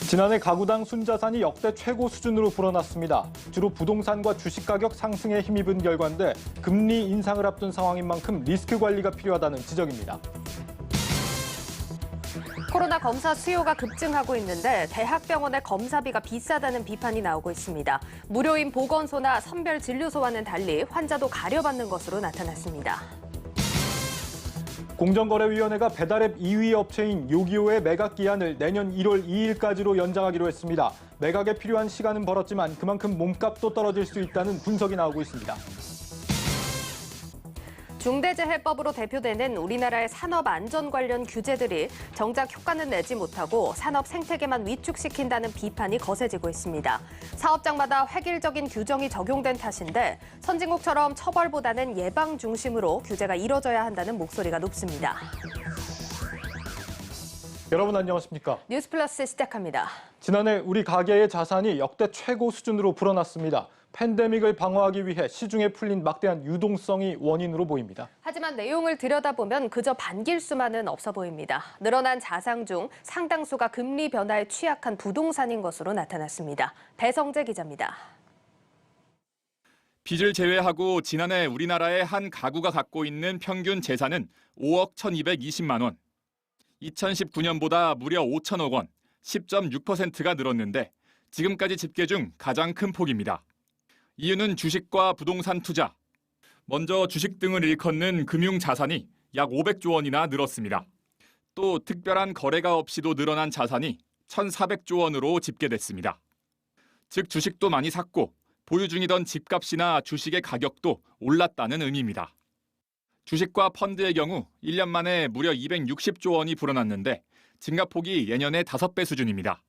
지난해 가구당 순자산이 역대 최고 수준으로 불어났습니다. 주로 부동산과 주식 가격 상승에 힘입은 결과인데 금리 인상을 앞둔 상황인 만큼 리스크 관리가 필요하다는 지적입니다. 코로나 검사 수요가 급증하고 있는데 대학병원의 검사비가 비싸다는 비판이 나오고 있습니다. 무료인 보건소나 선별 진료소와는 달리 환자도 가려받는 것으로 나타났습니다. 공정거래위원회가 배달앱 2위 업체인 요기요의 매각 기한을 내년 1월 2일까지로 연장하기로 했습니다. 매각에 필요한 시간은 벌었지만 그만큼 몸값도 떨어질 수 있다는 분석이 나오고 있습니다. 중대재해법으로 대표되는 우리나라의 산업 안전 관련 규제들이 정작 효과는 내지 못하고 산업 생태계만 위축시킨다는 비판이 거세지고 있습니다. 사업장마다 획일적인 규정이 적용된 탓인데 선진국처럼 처벌보다는 예방 중심으로 규제가 이뤄져야 한다는 목소리가 높습니다. 여러분 안녕하십니까? 뉴스플러스 시작합니다. 지난해 우리 가계의 자산이 역대 최고 수준으로 불어났습니다. 팬데믹을 방어하기 위해 시중에 풀린 막대한 유동성이 원인으로 보입니다. 하지만 내용을 들여다보면 그저 반길 수만은 없어 보입니다. 늘어난 자산 중 상당수가 금리 변화에 취약한 부동산인 것으로 나타났습니다. 배성재 기자입니다. 빚을 제외하고 지난해 우리나라의 한 가구가 갖고 있는 평균 재산은 5억 1,220만 원. 2019년보다 무려 5천억 원, 10.6%가 늘었는데 지금까지 집계 중 가장 큰 폭입니다. 이유는 주식과 부동산 투자. 먼저 주식 등을 일컫는 금융자산이 약 500조 원이나 늘었습니다. 또 특별한 거래가 없이도 늘어난 자산이 1,400조 원으로 집계됐습니다. 즉 주식도 많이 샀고 보유 중이던 집값이나 주식의 가격도 올랐다는 의미입니다. 주식과 펀드의 경우 1년 만에 무려 260조 원이 불어났는데 증가폭이 예년의 5배 수준입니다.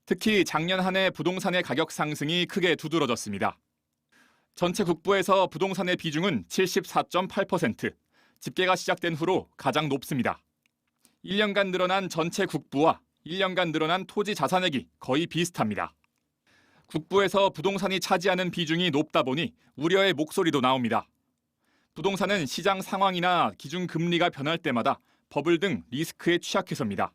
특히 작년 한 해 부동산의 가격 상승이 크게 두드러졌습니다. 전체 국부에서 부동산의 비중은 74.8%, 집계가 시작된 후로 가장 높습니다. 1년간 늘어난 전체 국부와 1년간 늘어난 토지 자산액이 거의 비슷합니다. 국부에서 부동산이 차지하는 비중이 높다 보니 우려의 목소리도 나옵니다. 부동산은 시장 상황이나 기준금리가 변할 때마다 버블 등 리스크에 취약해서입니다.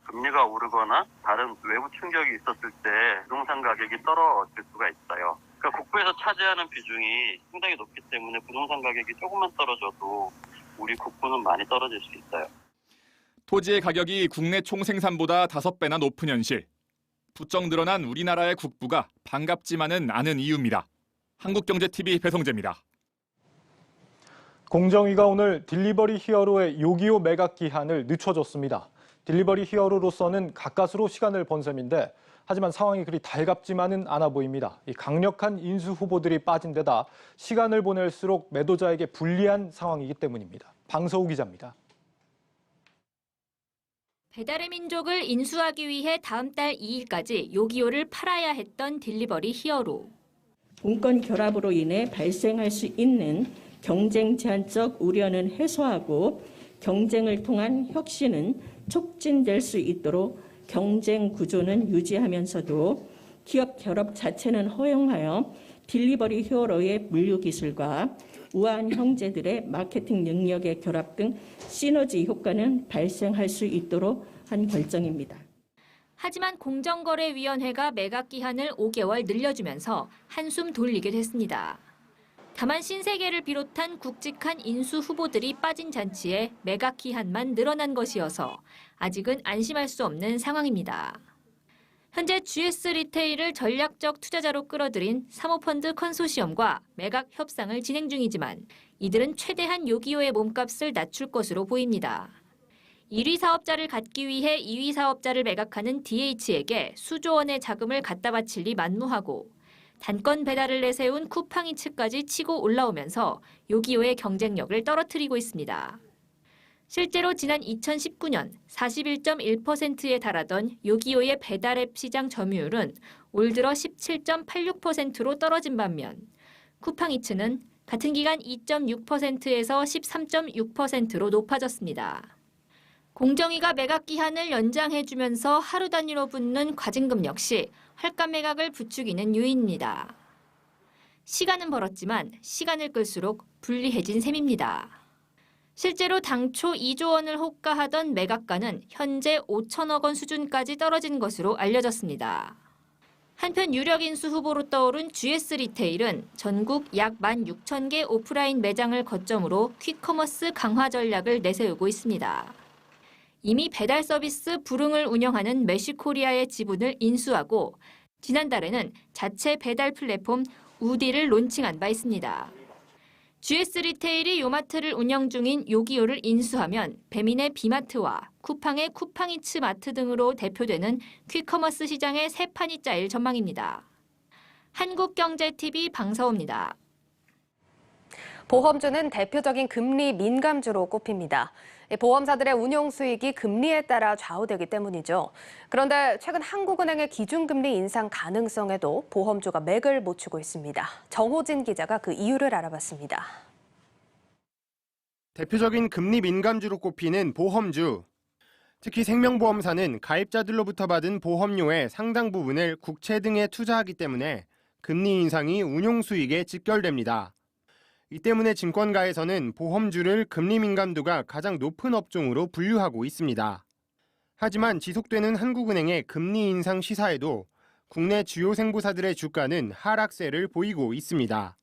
금리가 오르거나 다른 외부 충격이 있었을 때 부동산 가격이 떨어질 수가 있어요. 그러니까 국부에서 차지하는 비중이 상당히 높기 때문에 부동산 가격이 조금만 떨어져도 우리 국부는 많이 떨어질 수 있어요. 토지의 가격이 국내 총생산보다 5배나 높은 현실. 부쩍 늘어난 우리나라의 국부가 반갑지만은 않은 이유입니다. 한국경제TV 배성재입니다. 공정위가 오늘 딜리버리 히어로의 요기요 매각 기한을 늦춰줬습니다. 딜리버리 히어로로서는 가까스로 시간을 번 셈인데 하지만 상황이 그리 달갑지만은 않아 보입니다. 이 강력한 인수 후보들이 빠진 데다 시간을 보낼수록 매도자에게 불리한 상황이기 때문입니다. 방서우 기자입니다. 배달의 민족을 인수하기 위해 다음 달 2일까지 요기요를 팔아야 했던 딜리버리 히어로. 분권 결합으로 인해 발생할 수 있는 경쟁 제한적 우려는 해소하고 경쟁을 통한 혁신은 촉진될 수 있도록 경쟁 구조는 유지하면서도 기업 결합 자체는 허용하여 딜리버리 히어로의 물류 기술과 우아한 형제들의 마케팅 능력의 결합 등 시너지 효과는 발생할 수 있도록 한 결정입니다. 하지만 공정거래위원회가 매각 기한을 5개월 늘려주면서 한숨 돌리게 됐습니다. 다만 신세계를 비롯한 굵직한 인수 후보들이 빠진 잔치에 매각 기한만 늘어난 것이어서 아직은 안심할 수 없는 상황입니다. 현재 GS 리테일을 전략적 투자자로 끌어들인 사모펀드 컨소시엄과 매각 협상을 진행 중이지만 이들은 최대한 요기요의 몸값을 낮출 것으로 보입니다. 1위 사업자를 갖기 위해 2위 사업자를 매각하는 DH에게 수조 원의 자금을 갖다 바칠리 만무하고 단건 배달을 내세운 쿠팡이츠까지 치고 올라오면서 요기요의 경쟁력을 떨어뜨리고 있습니다. 실제로 지난 2019년 41.1%에 달하던 요기요의 배달앱 시장 점유율은 올 들어 17.86%로 떨어진 반면 쿠팡이츠는 같은 기간 2.6%에서 13.6%로 높아졌습니다. 공정위가 매각 기한을 연장해주면서 하루 단위로 붙는 과징금 역시 헐값 매각을 부추기는 요인입니다. 시간은 벌었지만 시간을 끌수록 불리해진 셈입니다. 실제로 당초 2조 원을 호가하던 매각가는 현재 5천억 원 수준까지 떨어진 것으로 알려졌습니다. 한편 유력 인수 후보로 떠오른 GS 리테일은 전국 약 16,000개 오프라인 매장을 거점으로 퀵커머스 강화 전략을 내세우고 있습니다. 이미 배달 서비스 불응을 운영하는 메쉬코리아의 지분을 인수하고 지난달에는 자체 배달 플랫폼 우디를 론칭한 바 있습니다. GS 리테일이 요마트를 운영 중인 요기요를 인수하면 배민의 비마트와 쿠팡의 쿠팡이츠 마트 등으로 대표되는 퀵커머스 시장의 새 판이 짜일 전망입니다. 한국경제TV 방서호입니다. 보험주는 대표적인 금리 민감주로 꼽힙니다. 보험사들의 운용 수익이 금리에 따라 좌우되기 때문이죠. 그런데 최근 한국은행의 기준금리 인상 가능성에도 보험주가 맥을 못 추고 있습니다. 정호진 기자가 그 이유를 알아봤습니다. 대표적인 금리 민감주로 꼽히는 보험주. 특히 생명보험사는 가입자들로부터 받은 보험료의 상당 부분을 국채 등에 투자하기 때문에 금리 인상이 운용 수익에 직결됩니다. 이 때문에 증권가에서는 보험주를 금리 민감도가 가장 높은 업종으로 분류하고 있습니다. 하지만 지속되는 한국은행의 금리 인상 시사에도 국내 주요 생보사들의 주가는 하락세를 보이고 있습니다.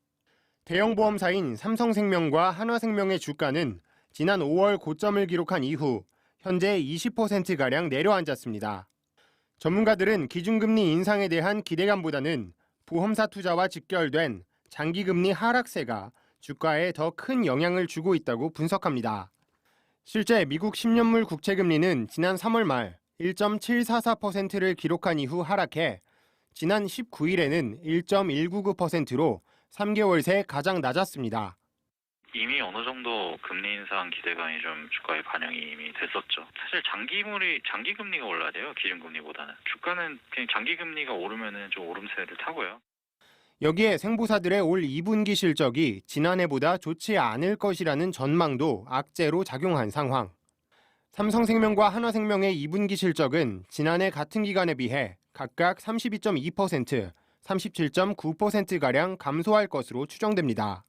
대형 보험사인 삼성생명과 한화생명의 주가는 지난 5월 고점을 기록한 이후 현재 20%가량 내려앉았습니다. 전문가들은 기준금리 인상에 대한 기대감보다는 보험사 투자와 직결된 장기금리 하락세가 주가에 더 큰 영향을 주고 있다고 분석합니다. 실제 미국 10년물 국채금리는 지난 3월 말 1.744%를 기록한 이후 하락해 지난 19일에는 1.199%로 3개월 새 가장 낮았습니다. 이미 어느 정도 금리 인상 기대감이 좀 주가에 반영이 이미 됐었죠. 사실 장기금리가 올라야 돼요. 기준금리보다는. 주가는 그냥 장기금리가 오르면은 좀 오름세를 타고요. 여기에 생보사들의 올 2분기 실적이 지난해보다 좋지 않을 것이라는 전망도 악재로 작용한 상황. 삼성생명과 한화생명의 2분기 실적은 지난해 같은 기간에 비해 각각 32.2%, 37.9%가량 감소할 것으로 추정됩니다.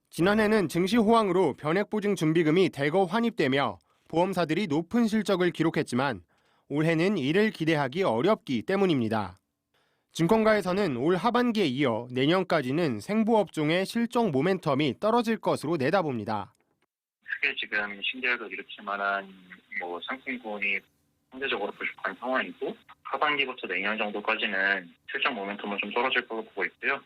지난해는 증시 호황으로 변액보증 준비금이 대거 환입되며 보험사들이 높은 실적을 기록했지만 올해는 이를 기대하기 어렵기 때문입니다. 증권가에서는 올 하반기에 이어 내년까지는 생보업종의 실적 모멘텀이 떨어질 것으로 내다봅니다. 크게 지금 신계약을 일으킬 만한 상품군이 상대적으로 부족한 상황이고 하반기부터 내년 정도까지는 실적 모멘텀은 좀 떨어질 거로 보고 있고요.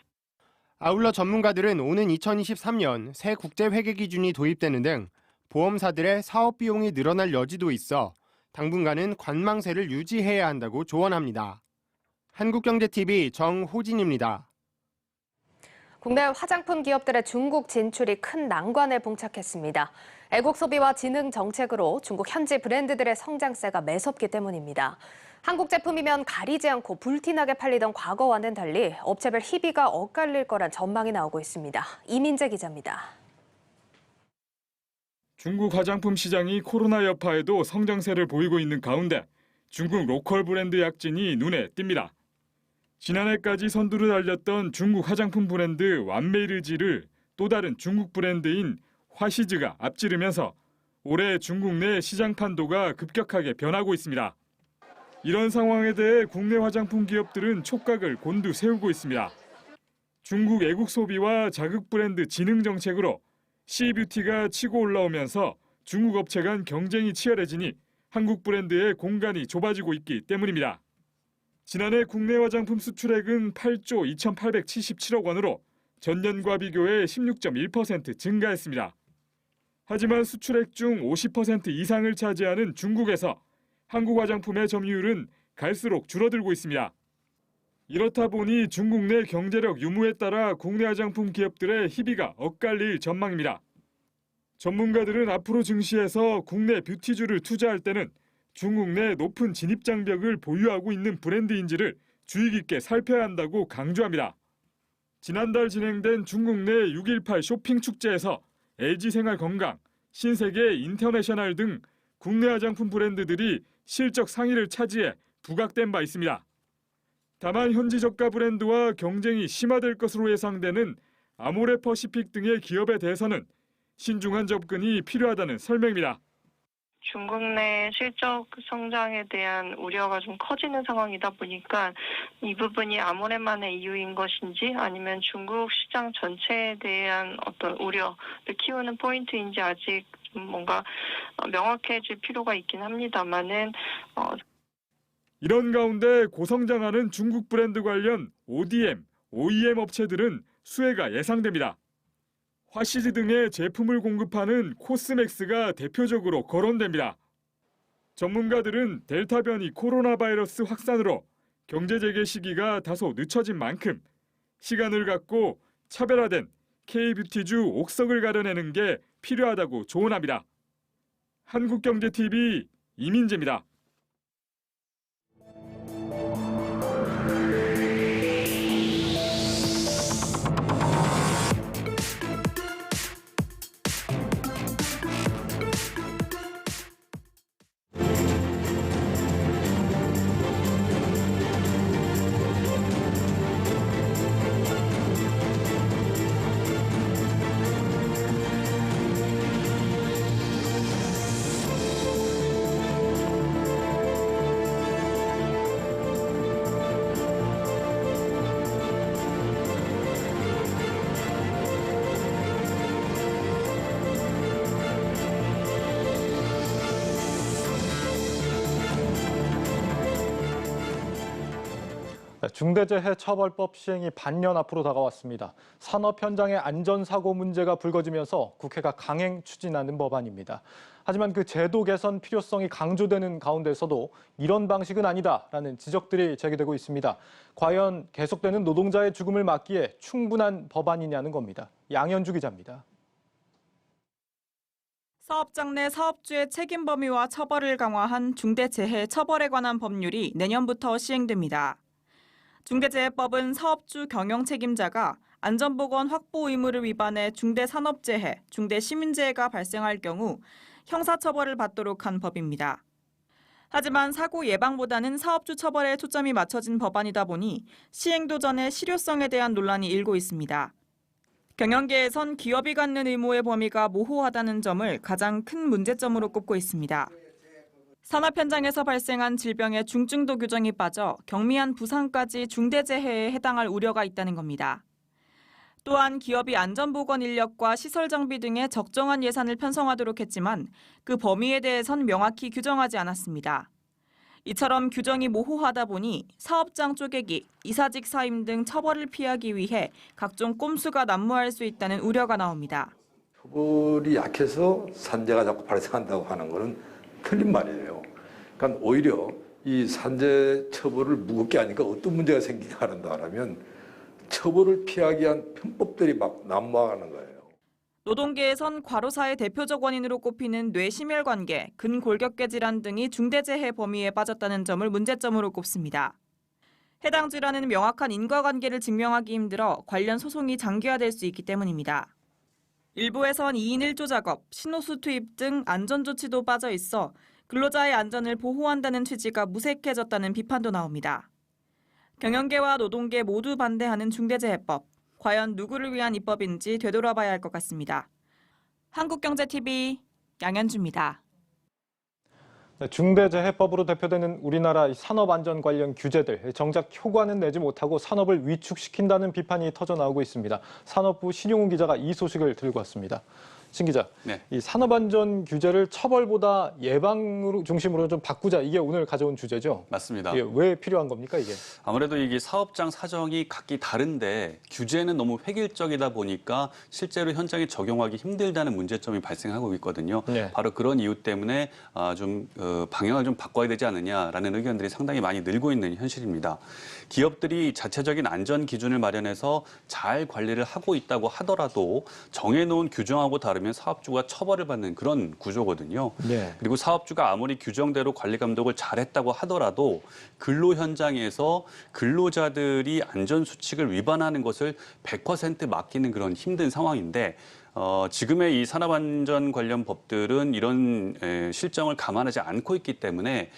아울러 전문가들은 오는 2023년 새 국제회계 기준이 도입되는 등 보험사들의 사업 비용이 늘어날 여지도 있어 당분간은 관망세를 유지해야 한다고 조언합니다. 한국경제TV 정호진입니다. 국내 화장품 기업들의 중국 진출이 큰 난관에 봉착했습니다. 애국 소비와 진흥 정책으로 중국 현지 브랜드들의 성장세가 매섭기 때문입니다. 한국 제품이면 가리지 않고 불티나게 팔리던 과거와는 달리 업체별 희비가 엇갈릴 거란 전망이 나오고 있습니다. 이민재 기자입니다. 중국 화장품 시장이 코로나 여파에도 성장세를 보이고 있는 가운데 중국 로컬 브랜드 약진이 눈에 띕니다. 지난해까지 선두를 달렸던 중국 화장품 브랜드 완메이르지를 또 다른 중국 브랜드인 화시즈가 앞지르면서 올해 중국 내 시장 판도가 급격하게 변하고 있습니다. 이런 상황에 대해 국내 화장품 기업들은 촉각을 곤두 세우고 있습니다. 중국 애국 소비와 자국 브랜드 진흥 정책으로 C뷰티가 치고 올라오면서 중국 업체 간 경쟁이 치열해지니 한국 브랜드의 공간이 좁아지고 있기 때문입니다. 지난해 국내 화장품 수출액은 8조 2,877억 원으로 전년과 비교해 16.1% 증가했습니다. 하지만 수출액 중 50% 이상을 차지하는 중국에서 한국 화장품의 점유율은 갈수록 줄어들고 있습니다. 이렇다 보니 중국 내 경제력 유무에 따라 국내 화장품 기업들의 희비가 엇갈릴 전망입니다. 전문가들은 앞으로 증시에서 국내 뷰티주를 투자할 때는 중국 내 높은 진입 장벽을 보유하고 있는 브랜드인지를 주의 깊게 살펴야 한다고 강조합니다. 지난달 진행된 중국 내 6.18 쇼핑 축제에서 LG생활건강, 신세계 인터내셔널 등 국내 화장품 브랜드들이 실적 상위를 차지해 부각된 바 있습니다. 다만 현지 저가 브랜드와 경쟁이 심화될 것으로 예상되는 아모레퍼시픽 등의 기업에 대해서는 신중한 접근이 필요하다는 설명입니다. 중국 내 실적 성장에 대한 우려가 좀 커지는 상황이다 보니까 이 부분이 아모레만의 이유인 것인지 아니면 중국 시장 전체에 대한 어떤 우려를 키우는 포인트인지 아직 좀 뭔가 명확해질 필요가 있긴 합니다만은 이런 가운데 고성장하는 중국 브랜드 관련 ODM, OEM 업체들은 수혜가 예상됩니다. 화시즈 등의 제품을 공급하는 코스맥스가 대표적으로 거론됩니다. 전문가들은 델타 변이 코로나 바이러스 확산으로 경제 재개 시기가 다소 늦춰진 만큼 시간을 갖고 차별화된 K뷰티주 옥석을 가려내는 게 필요하다고 조언합니다. 한국경제TV 이민재입니다. 중대재해처벌법 시행이 반년 앞으로 다가왔습니다. 산업 현장의 안전사고 문제가 불거지면서 국회가 강행 추진하는 법안입니다. 하지만 그 제도 개선 필요성이 강조되는 가운데서도 이런 방식은 아니다라는 지적들이 제기되고 있습니다. 과연 계속되는 노동자의 죽음을 막기에 충분한 법안이냐는 겁니다. 양현주 기자입니다. 사업장 내 사업주의 책임 범위와 처벌을 강화한 중대재해처벌에 관한 법률이 내년부터 시행됩니다. 중대재해법은 사업주 경영 책임자가 안전보건 확보 의무를 위반해 중대산업재해, 중대시민재해가 발생할 경우 형사처벌을 받도록 한 법입니다. 하지만 사고 예방보다는 사업주 처벌에 초점이 맞춰진 법안이다 보니 시행도 전에 실효성에 대한 논란이 일고 있습니다. 경영계에선 기업이 갖는 의무의 범위가 모호하다는 점을 가장 큰 문제점으로 꼽고 있습니다. 산업 현장에서 발생한 질병의 중증도 규정이 빠져 경미한 부상까지 중대재해에 해당할 우려가 있다는 겁니다. 또한 기업이 안전보건 인력과 시설 정비 등에 적정한 예산을 편성하도록 했지만 그 범위에 대해선 명확히 규정하지 않았습니다. 이처럼 규정이 모호하다 보니 사업장 쪼개기, 이사직 사임 등 처벌을 피하기 위해 각종 꼼수가 난무할 수 있다는 우려가 나옵니다. 처벌이 약해서 산재가 자꾸 발생한다고 하는 것은 틀린 말이에요. 그러니까 오히려 이 산재 처벌을 무겁게 하니까 어떤 문제가 생기게 한다면 처벌을 피하기 위한 편법들이 막 난무하는 거예요. 노동계에선 과로사의 대표적 원인으로 꼽히는 뇌심혈관계, 근골격계 질환 등이 중대재해 범위에 빠졌다는 점을 문제점으로 꼽습니다. 해당 질환은 명확한 인과관계를 증명하기 힘들어 관련 소송이 장기화될 수 있기 때문입니다. 일부에선 2인 1조 작업, 신호수 투입 등 안전조치도 빠져 있어 근로자의 안전을 보호한다는 취지가 무색해졌다는 비판도 나옵니다. 경영계와 노동계 모두 반대하는 중대재해법. 과연 누구를 위한 입법인지 되돌아봐야 할 것 같습니다. 한국경제TV 양현주입니다. 중대재해법으로 대표되는 우리나라 산업안전 관련 규제들, 정작 효과는 내지 못하고 산업을 위축시킨다는 비판이 터져나오고 있습니다. 산업부 신용훈 기자가 이 소식을 들고 왔습니다. 신 기자, 네. 이 산업안전 규제를 처벌보다 예방으로 중심으로 좀 바꾸자, 이게 오늘 가져온 주제죠? 맞습니다. 이게 왜 필요한 겁니까, 이게? 아무래도 이게 사업장 사정이 각기 다른데 규제는 너무 획일적이다 보니까 실제로 현장에 적용하기 힘들다는 문제점이 발생하고 있거든요. 네. 바로 그런 이유 때문에 방향을 좀 바꿔야 되지 않느냐라는 의견들이 상당히 많이 늘고 있는 현실입니다. 기업들이 자체적인 안전 기준을 마련해서 잘 관리를 하고 있다고 하더라도 정해놓은 규정하고 다르면 사업주가 처벌을 받는 그런 구조거든요. 네. 그리고 사업주가 아무리 규정대로 관리 감독을 잘했다고 하더라도 근로 현장에서 근로자들이 안전 수칙을 위반하는 것을 100% 맡기는 그런 힘든 상황인데 지금의 이 산업안전 관련 법들은 이런 실정을 감안하지 않고 있기 때문에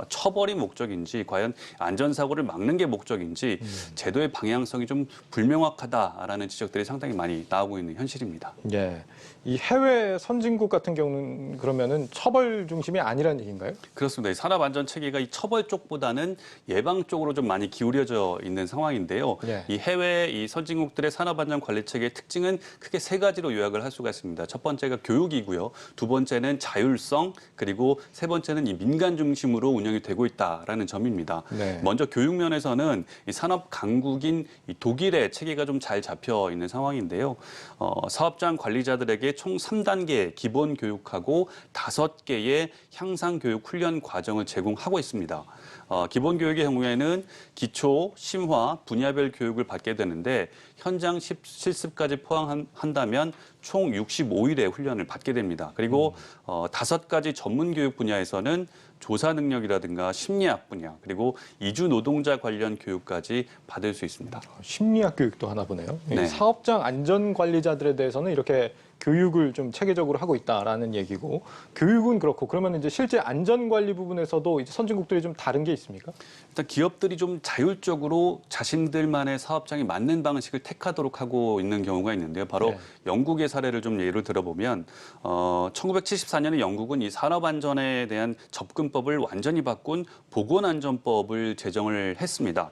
처벌이 목적인지 과연 안전사고를 막는 게 목적인지 제도의 방향성이 좀 불명확하다라는 지적들이 상당히 많이 나오고 있는 현실입니다. 예. 이 해외 선진국 같은 경우는 그러면은 처벌 중심이 아니라는 얘기인가요? 그렇습니다. 이 산업안전 체계가 이 처벌 쪽보다는 예방 쪽으로 좀 많이 기울여져 있는 상황인데요. 예. 이 해외 이 선진국들의 산업안전 관리 체계의 특징은 크게 세 가지로 요약을 할 수가 있습니다. 첫 번째가 교육이고요. 두 번째는 자율성, 그리고 세 번째는 이 민간 중심으로 운영이 되고 있다라는 점입니다. 네. 먼저 교육 면에서는 이 산업 강국인 이 독일의 체계가 좀 잘 잡혀 있는 상황인데요. 사업장 관리자들에게 총 3단계 기본 교육하고 5개의 향상 교육 훈련 과정을 제공하고 있습니다. 기본 교육의 경우에는 기초, 심화, 분야별 교육을 받게 되는데 현장 실습까지 포함한다면 총 65일의 훈련을 받게 됩니다. 그리고 5가지 전문 교육 분야에서는 조사 능력이라든가 심리학 분야, 그리고 이주 노동자 관련 교육까지 받을 수 있습니다. 심리학 교육도 하나 보네요. 네. 사업장 안전 관리자들에 대해서는 이렇게 교육을 좀 체계적으로 하고 있다라는 얘기고, 교육은 그렇고, 그러면 이제 실제 안전 관리 부분에서도 이제 선진국들이 좀 다른 게 있습니까? 일단 기업들이 좀 자율적으로 자신들만의 사업장에 맞는 방식을 택하도록 하고 있는 경우가 있는데요. 바로 네. 영국의 사례를 좀 예를 들어보면 1974년에 영국은 이 산업안전에 대한 접근법을 완전히 바꾼 보건안전법을 제정을 했습니다.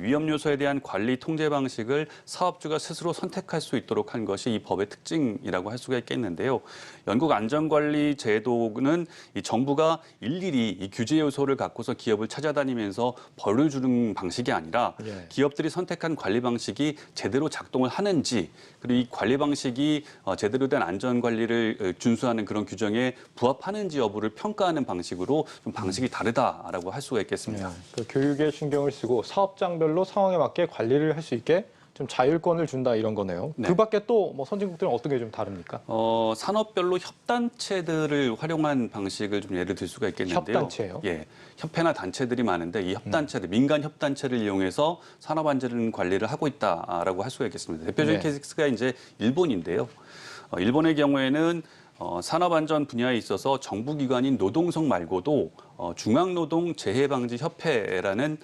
위험 요소에 대한 관리 통제 방식을 사업주가 스스로 선택할 수 있도록 한 것이 이 법의 특징이라고 할 수가 있겠는데요. 영국 안전관리 제도는 이 정부가 일일이 이 규제 요소를 갖고서 기업을 찾아다니면서 벌을 주는 방식이 아니라 기업들이 선택한 관리 방식이 제대로 작동을 하는지, 그리고 이 관리 방식이 제대로 된 안전 관리를 준수하는 그런 규정에 부합하는지 여부를 평가하는 방식으로 좀 방식이 다르다라고 할 수가 있겠습니다. 그 교육에 신경을 쓰고 사업장별로 상황에 맞게 관리를 할 수 있게 좀 자율권을 준다 이런 거네요. 네. 그 밖에 또 뭐 선진국들은 어떤 게 좀 다릅니까? 산업별로 협단체들을 활용한 방식을 좀 예를 들 수가 있겠는데요. 협단체요? 예, 협회나 단체들이 많은데 이 협단체들, 민간 협단체를 이용해서 산업안전 관리를 하고 있다라고 할 수가 있겠습니다. 대표적인 네. 케이스가 이제 일본인데요. 일본의 경우에는 산업안전 분야에 있어서 정부기관인 노동성 말고도 중앙노동재해방지협회라는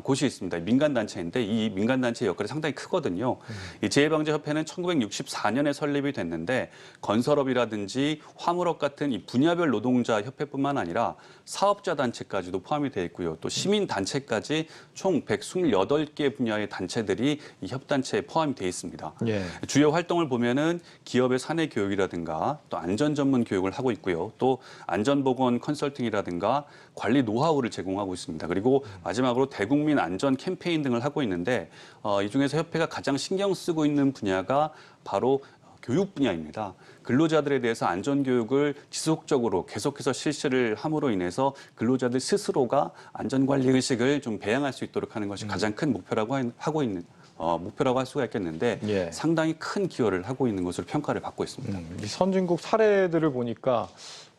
곳이 있습니다. 민간단체인데 이 민간단체의 역할이 상당히 크거든요. 이 재해방지협회는 1964년에 설립이 됐는데 건설업이라든지 화물업 같은 이 분야별 노동자 협회뿐만 아니라 사업자 단체까지도 포함이 되어 있고요. 또 시민단체까지 총 128개 분야의 단체들이 이 협단체에 포함이 되어 있습니다. 예. 주요 활동을 보면은 기업의 사내 교육이라든가 또 안전 전문 교육을 하고 있고요. 또 안전보건 컨설팅이라든가 관리 노하우를 제공하고 있습니다. 그리고 마지막으로 대국민 안전 캠페인 등을 하고 있는데 이 중에서 협회가 가장 신경 쓰고 있는 분야가 바로 교육 분야입니다. 근로자들에 대해서 안전교육을 지속적으로 계속해서 실시를 함으로 인해서 근로자들 스스로가 안전관리 의식을 좀 배양할 수 있도록 하는 것이 가장 큰 목표라고 하고 있는 목표라고 할 수가 있겠는데 상당히 큰 기여를 하고 있는 것으로 평가를 받고 있습니다. 이 선진국 사례들을 보니까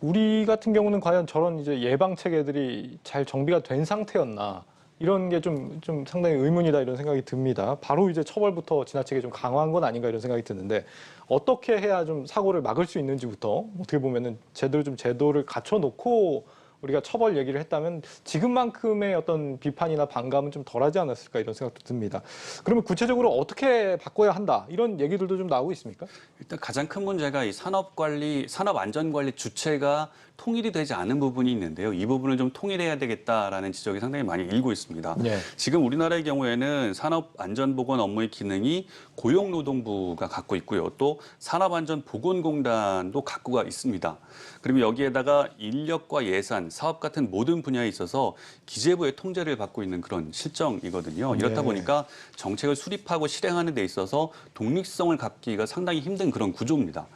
우리 같은 경우는 과연 저런 이제 예방 체계들이 잘 정비가 된 상태였나 이런 게 좀 상당히 의문이다 이런 생각이 듭니다. 바로 이제 처벌부터 지나치게 좀 강화한 건 아닌가 이런 생각이 드는데 어떻게 해야 좀 사고를 막을 수 있는지부터 어떻게 보면은 제대로 좀 제도를 갖춰놓고 우리가 처벌 얘기를 했다면 지금만큼의 어떤 비판이나 반감은 좀 덜하지 않았을까 이런 생각도 듭니다. 그러면 구체적으로 어떻게 바꿔야 한다 이런 얘기들도 좀 나오고 있습니까? 일단 가장 큰 문제가 이 산업안전관리 주체가 통일이 되지 않은 부분이 있는데요. 이 부분을 좀 통일해야 되겠다라는 지적이 상당히 많이 일고 있습니다. 지금 우리나라의 경우에는 산업안전보건 업무의 기능이 고용노동부가 갖고 있고요. 또 산업안전보건공단도 갖고가 있습니다. 그리고 여기에다가 인력과 예산, 사업 같은 모든 분야에 있어서 기재부의 통제를 받고 있는 그런 실정이거든요. 이렇다 보니까 정책을 수립하고 실행하는 데 있어서 독립성을 갖기가 상당히 힘든 그런 구조입니다.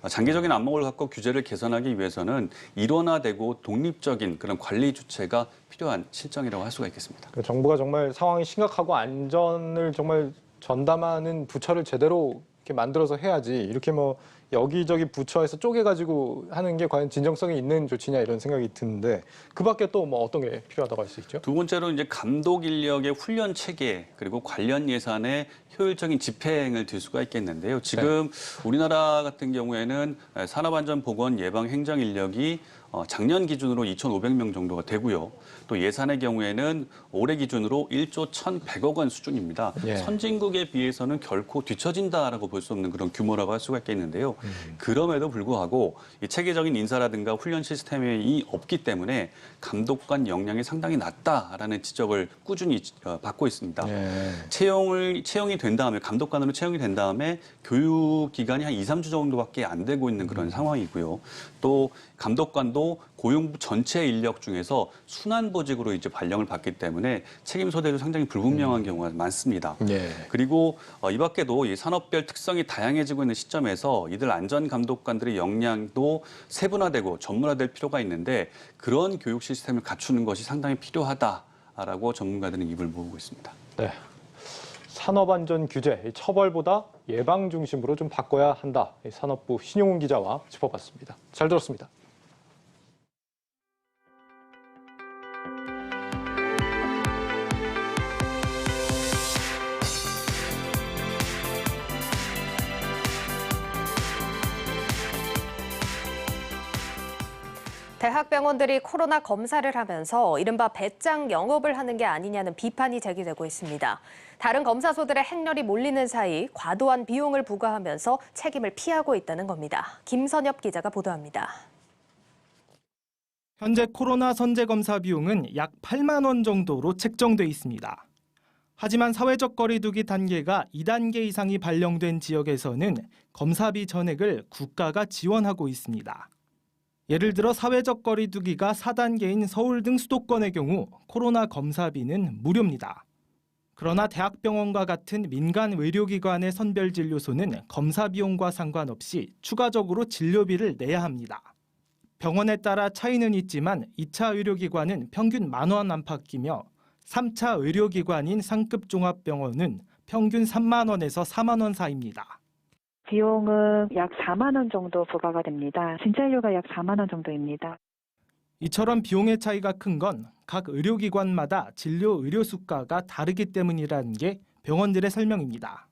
장기적인 안목을 갖고 규제를 개선하기 위해서는 일원화되고 독립적인 그런 관리 주체가 필요한 실정이라고 할 수가 있겠습니다. 정부가 정말 상황이 심각하고 안전을 정말 전담하는 부처를 제대로 이렇게 만들어서 해야지 이렇게 뭐 여기저기 부처에서 쪼개가지고 하는 게 과연 진정성이 있는 조치냐 이런 생각이 드는데 그 밖에 또 뭐 어떤 게 필요하다고 할 수 있죠? 두 번째로 이제 감독 인력의 훈련 체계 그리고 관련 예산의 효율적인 집행을 들 수가 있겠는데요. 지금 우리나라 같은 경우에는 산업안전보건 예방 행정 인력이 작년 기준으로 2,500명 정도가 되고요. 또 예산의 경우에는 올해 기준으로 1조 1,100억 원 수준입니다. 예. 선진국에 비해서는 결코 뒤처진다라고 볼 수 없는 그런 규모라고 할 수가 있겠는데요. 그럼에도 불구하고 이 체계적인 인사라든가 훈련 시스템이 없기 때문에 감독관 역량이 상당히 낮다라는 지적을 꾸준히 받고 있습니다. 예. 채용이 된 다음에 감독관으로 채용이 된 다음에 교육 기간이 한 2, 3주 정도밖에 안 되고 있는 그런 상황이고요. 또 감독관도 고용부 전체 인력 중에서 순환보직으로 이제 발령을 받기 때문에 책임 소재도 상당히 불분명한 경우가 많습니다. 예. 그리고 이 밖에도 이 산업별 특성이 다양해지고 있는 시점에서 이들 안전 감독관들의 역량도 세분화되고 전문화될 필요가 있는데 그런 교육 시스템을 갖추는 것이 상당히 필요하다라고 전문가들은 입을 모으고 있습니다. 네. 산업안전 규제, 처벌보다 예방 중심으로 좀 바꿔야 한다. 산업부 신용훈 기자와 짚어봤습니다. 잘 들었습니다. 대학병원들이 코로나 검사를 하면서 이른바 배짱 영업을 하는 게 아니냐는 비판이 제기되고 있습니다. 다른 검사소들의 행렬이 몰리는 사이 과도한 비용을 부과하면서 책임을 피하고 있다는 겁니다. 김선엽 기자가 보도합니다. 현재 코로나 선제 검사 비용은 약 8만 원 정도로 책정돼 있습니다. 하지만 사회적 거리 두기 단계가 2단계 이상이 발령된 지역에서는 검사비 전액을 국가가 지원하고 있습니다. 예를 들어 사회적 거리 두기가 4단계인 서울 등 수도권의 경우 코로나 검사비는 무료입니다. 그러나 대학병원과 같은 민간 의료기관의 선별진료소는 검사 비용과 상관없이 추가적으로 진료비를 내야 합니다. 병원에 따라 차이는 있지만 2차 의료기관은 평균 10,000원 안팎이며 3차 의료기관인 상급 종합병원은 평균 3만 원에서 4만 원 사이입니다. 비용은 약 4만 원 정도 부과가 됩니다. 진찰료가 약 4만 원 정도입니다. 이처럼 비용의 차이가 큰 건 각 의료기관마다 진료 의료 수가가 다르기 때문이라는 게 병원들의 설명입니다.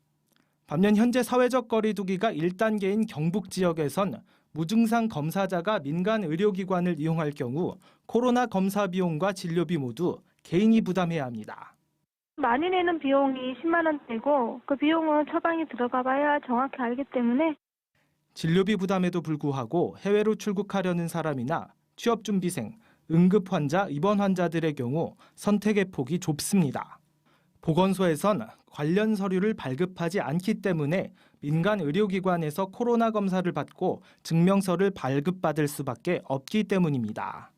반면 현재 사회적 거리 두기가 1단계인 경북 지역에선 무증상 검사자가 민간 의료기관을 이용할 경우 코로나 검사 비용과 진료비 모두 개인이 부담해야 합니다. 많이 내는 비용이 10만 원대고 그 비용은 처방이 들어가 봐야 정확히 알기 때문에 진료비 부담에도 불구하고 해외로 출국하려는 사람이나 취업준비생, 응급환자, 입원 환자들의 경우 선택의 폭이 좁습니다. 보건소에선 관련 서류를 발급하지 않기 때문에 민간 의료기관에서 코로나 검사를 받고 증명서를 발급받을 수밖에 없기 때문입니다.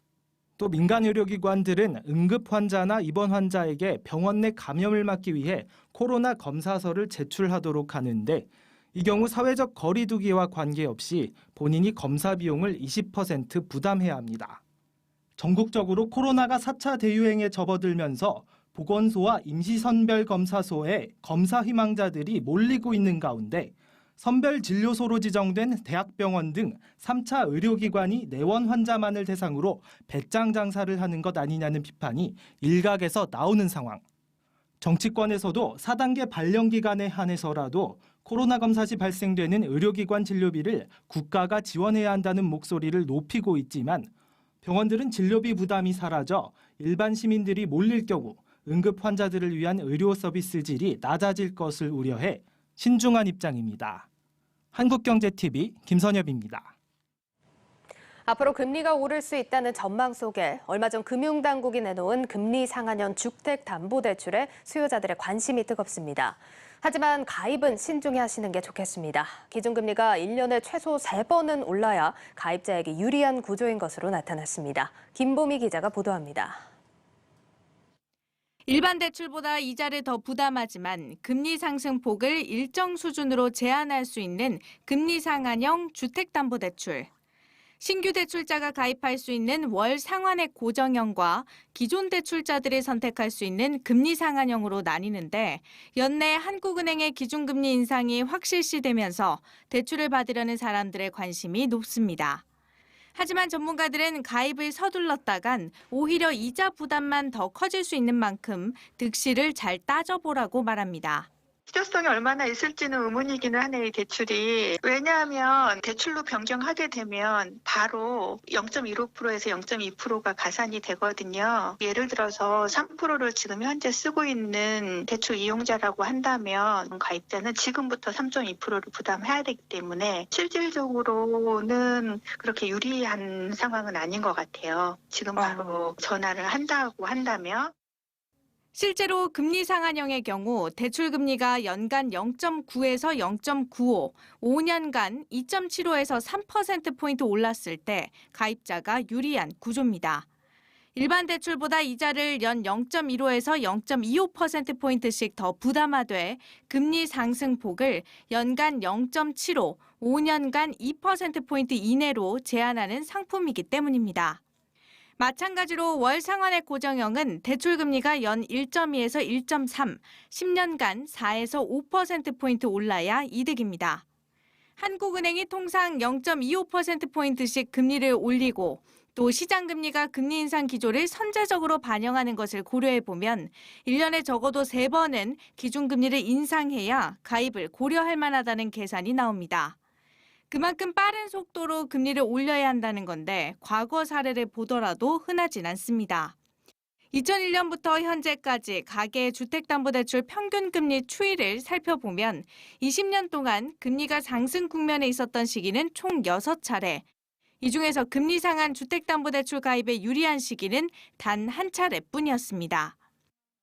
또 민간 의료기관들은 응급 환자나 입원 환자에게 병원 내 감염을 막기 위해 코로나 검사서를 제출하도록 하는데 이 경우 사회적 거리 두기와 관계없이 본인이 검사 비용을 20% 부담해야 합니다. 전국적으로 코로나가 4차 대유행에 접어들면서 보건소와 임시선별검사소에 검사 희망자들이 몰리고 있는 가운데 선별진료소로 지정된 대학병원 등 3차 의료기관이 내원 환자만을 대상으로 배짱 장사를 하는 것 아니냐는 비판이 일각에서 나오는 상황. 정치권에서도 4단계 발령 기간에 한해서라도 코로나 검사 시 발생되는 의료기관 진료비를 국가가 지원해야 한다는 목소리를 높이고 있지만 병원들은 진료비 부담이 사라져 일반 시민들이 몰릴 경우 응급 환자들을 위한 의료 서비스 질이 낮아질 것을 우려해 신중한 입장입니다. 한국경제TV 김선엽입니다. 앞으로 금리가 오를 수 있다는 전망 속에 얼마 전 금융당국이 내놓은 금리 상한형 주택담보대출에 수요자들의 관심이 뜨겁습니다. 하지만 가입은 신중히 하시는 게 좋겠습니다. 기준금리가 1년에 최소 3번은 올라야 가입자에게 유리한 구조인 것으로 나타났습니다. 김보미 기자가 보도합니다. 일반 대출보다 이자를 더 부담하지만 금리 상승폭을 일정 수준으로 제한할 수 있는 금리 상한형 주택담보대출. 신규 대출자가 가입할 수 있는 월 상환액 고정형과 기존 대출자들이 선택할 수 있는 금리 상한형으로 나뉘는데 연내 한국은행의 기준금리 인상이 확실시되면서 대출을 받으려는 사람들의 관심이 높습니다. 하지만 전문가들은 가입을 서둘렀다간 오히려 이자 부담만 더 커질 수 있는 만큼 득실을 잘 따져보라고 말합니다. 실효성이 얼마나 있을지는 의문이기는 하네요, 이 대출이. 왜냐하면 대출로 변경하게 되면 바로 0.15%에서 0.2%가 가산이 되거든요. 예를 들어서 3%를 지금 현재 쓰고 있는 대출 이용자라고 한다면 가입자는 지금부터 3.2%를 부담해야 되기 때문에 실질적으로는 그렇게 유리한 상황은 아닌 것 같아요. 지금 바로 전화를 한다고 한다면. 실제로 금리 상한형의 경우 대출 금리가 연간 0.9에서 0.95, 5년간 2.75에서 3%포인트 올랐을 때 가입자가 유리한 구조입니다. 일반 대출보다 이자를 연 0.15에서 0.25%포인트씩 더 부담하되 금리 상승폭을 연간 0.75, 5년간 2%포인트 이내로 제한하는 상품이기 때문입니다. 마찬가지로 월 상환액 고정형은 대출 금리가 연 1.2에서 1.3, 10년간 4에서 5%포인트 올라야 이득입니다. 한국은행이 통상 0.25%포인트씩 금리를 올리고 또 시장금리가 금리 인상 기조를 선제적으로 반영하는 것을 고려해보면 1년에 적어도 3번은 기준금리를 인상해야 가입을 고려할 만하다는 계산이 나옵니다. 그만큼 빠른 속도로 금리를 올려야 한다는 건데 과거 사례를 보더라도 흔하진 않습니다. 2001년부터 현재까지 가계 주택담보대출 평균금리 추이를 살펴보면 20년 동안 금리가 상승 국면에 있었던 시기는 총 6차례, 이 중에서 금리 상한 주택담보대출 가입에 유리한 시기는 단 한 차례뿐이었습니다.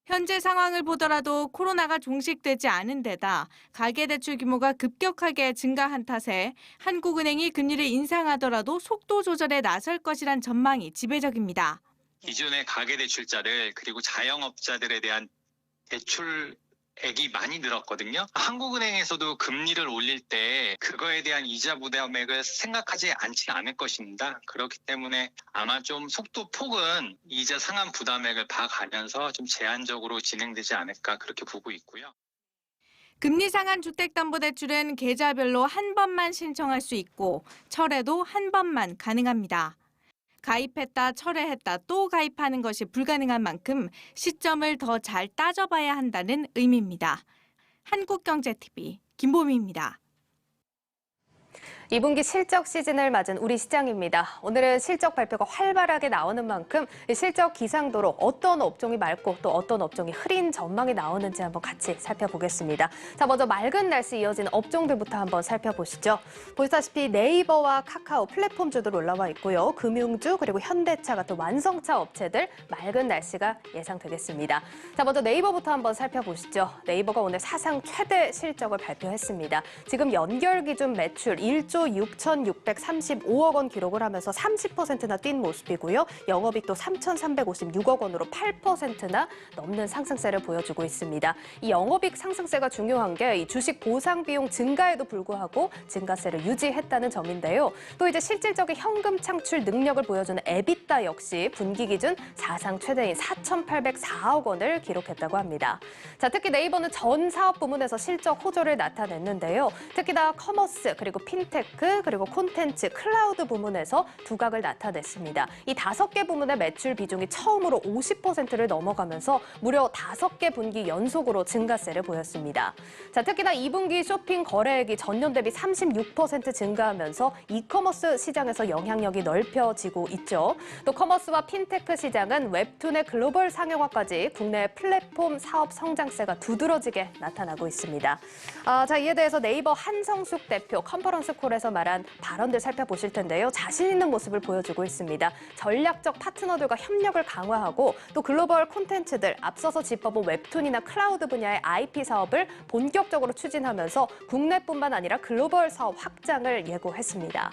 현재 상황을 보더라도 코로나가 종식되지 않은 데다 가계대출 규모가 급격하게 증가한 탓에 한국은행이 금리를 인상하더라도 속도 조절에 나설 것이란 전망이 지배적입니다. 기존의 가계대출자들 그리고 자영업자들에 대한 대출액이 많이 늘었거든요. 한국은행에서도 금리를 올릴 때 그거에 대한 이자 부담액을 생각하지 않지 않을 것입니다. 그렇기 때문에 아마 좀 속도 폭은 이자 상한 부담액을 봐가면서 좀 제한적으로 진행되지 않을까 그렇게 보고 있고요. 금리 상한 주택담보대출은 계좌별로 한 번만 신청할 수 있고 철회도 한 번만 가능합니다. 가입했다, 철회했다, 또 가입하는 것이 불가능한 만큼 시점을 더 잘 따져봐야 한다는 의미입니다. 한국경제TV 김보미입니다. 2분기 실적 시즌을 맞은 우리 시장입니다. 오늘은 실적 발표가 활발하게 나오는 만큼 실적 기상도로 어떤 업종이 맑고 또 어떤 업종이 흐린 전망이 나오는지 한번 같이 살펴보겠습니다. 자, 먼저 맑은 날씨 이어지는 업종들부터 한번 살펴보시죠. 보시다시피 네이버와 카카오 플랫폼주들 올라와 있고요. 금융주 그리고 현대차 같은 완성차 업체들 맑은 날씨가 예상되겠습니다. 자, 먼저 네이버부터 한번 살펴보시죠. 네이버가 오늘 사상 최대 실적을 발표했습니다. 지금 연결 기준 매출 1조 6,635억 원 기록을 하면서 30%나 뛴 모습이고요. 영업이익도 3,356억 원으로 8%나 넘는 상승세를 보여주고 있습니다. 이 영업이익 상승세가 중요한 게 이 주식 보상 비용 증가에도 불구하고 증가세를 유지했다는 점인데요. 또 이제 실질적인 현금 창출 능력을 보여주는 에비타 역시 분기 기준 사상 최대인 4,804억 원을 기록했다고 합니다. 자, 특히 네이버는 전 사업 부문에서 실적 호조를 나타냈는데요. 특히나 커머스 그리고 핀테크 그리고 콘텐츠, 클라우드 부문에서 두각을 나타냈습니다. 이 5개 부문의 매출 비중이 처음으로 50%를 넘어가면서 무려 5개 분기 연속으로 증가세를 보였습니다. 자, 특히나 2분기 쇼핑 거래액이 전년 대비 36% 증가하면서 이커머스 시장에서 영향력이 넓혀지고 있죠. 또 커머스와 핀테크 시장은 웹툰의 글로벌 상용화까지 국내 플랫폼 사업 성장세가 두드러지게 나타나고 있습니다. 자, 이에 대해서 네이버 한성숙 대표 컨퍼런스 콜에서 말한 발언들 살펴보실 텐데요. 자신 있는 모습을 보여주고 있습니다. 전략적 파트너들과 협력을 강화하고 또 글로벌 콘텐츠들, 앞서서 짚어본 웹툰이나 클라우드 분야의 IP 사업을 본격적으로 추진하면서 국내뿐만 아니라 글로벌 사업 확장을 예고했습니다.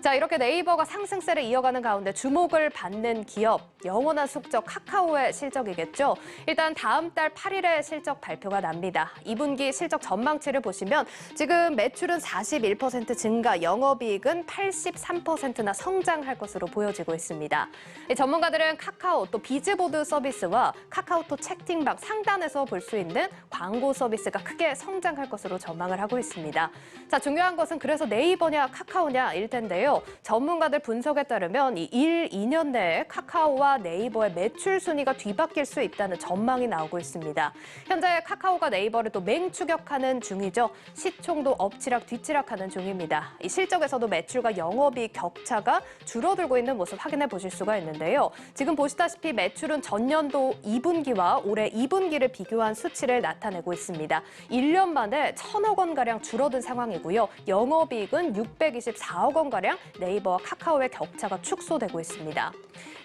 자, 이렇게 네이버가 상승세를 이어가는 가운데 주목을 받는 기업, 영원한 숙적 카카오의 실적이겠죠. 일단 다음 달 8일에 실적 발표가 납니다. 2분기 실적 전망치를 보시면 지금 매출은 41% 증가, 증가, 영업이익은 83%나 성장할 것으로 보여지고 있습니다. 전문가들은 카카오 또 비즈보드 서비스와 카카오톡 채팅방 상단에서 볼 수 있는 광고 서비스가 크게 성장할 것으로 전망을 하고 있습니다. 자, 중요한 것은 그래서 네이버냐 카카오냐일 텐데요. 전문가들 분석에 따르면 이 2년 내에 카카오와 네이버의 매출 순위가 뒤바뀔 수 있다는 전망이 나오고 있습니다. 현재 카카오가 네이버를 또 맹추격하는 중이죠. 시총도 엎치락뒤치락하는 중입니다. 이 실적에서도 매출과 영업이익 격차가 줄어들고 있는 모습 확인해 보실 수가 있는데요. 지금 보시다시피 매출은 전년도 2분기와 올해 2분기를 비교한 수치를 나타내고 있습니다. 1년 만에 1,000억 원가량 줄어든 상황이고요. 영업이익은 624억 원가량 네이버와 카카오의 격차가 축소되고 있습니다.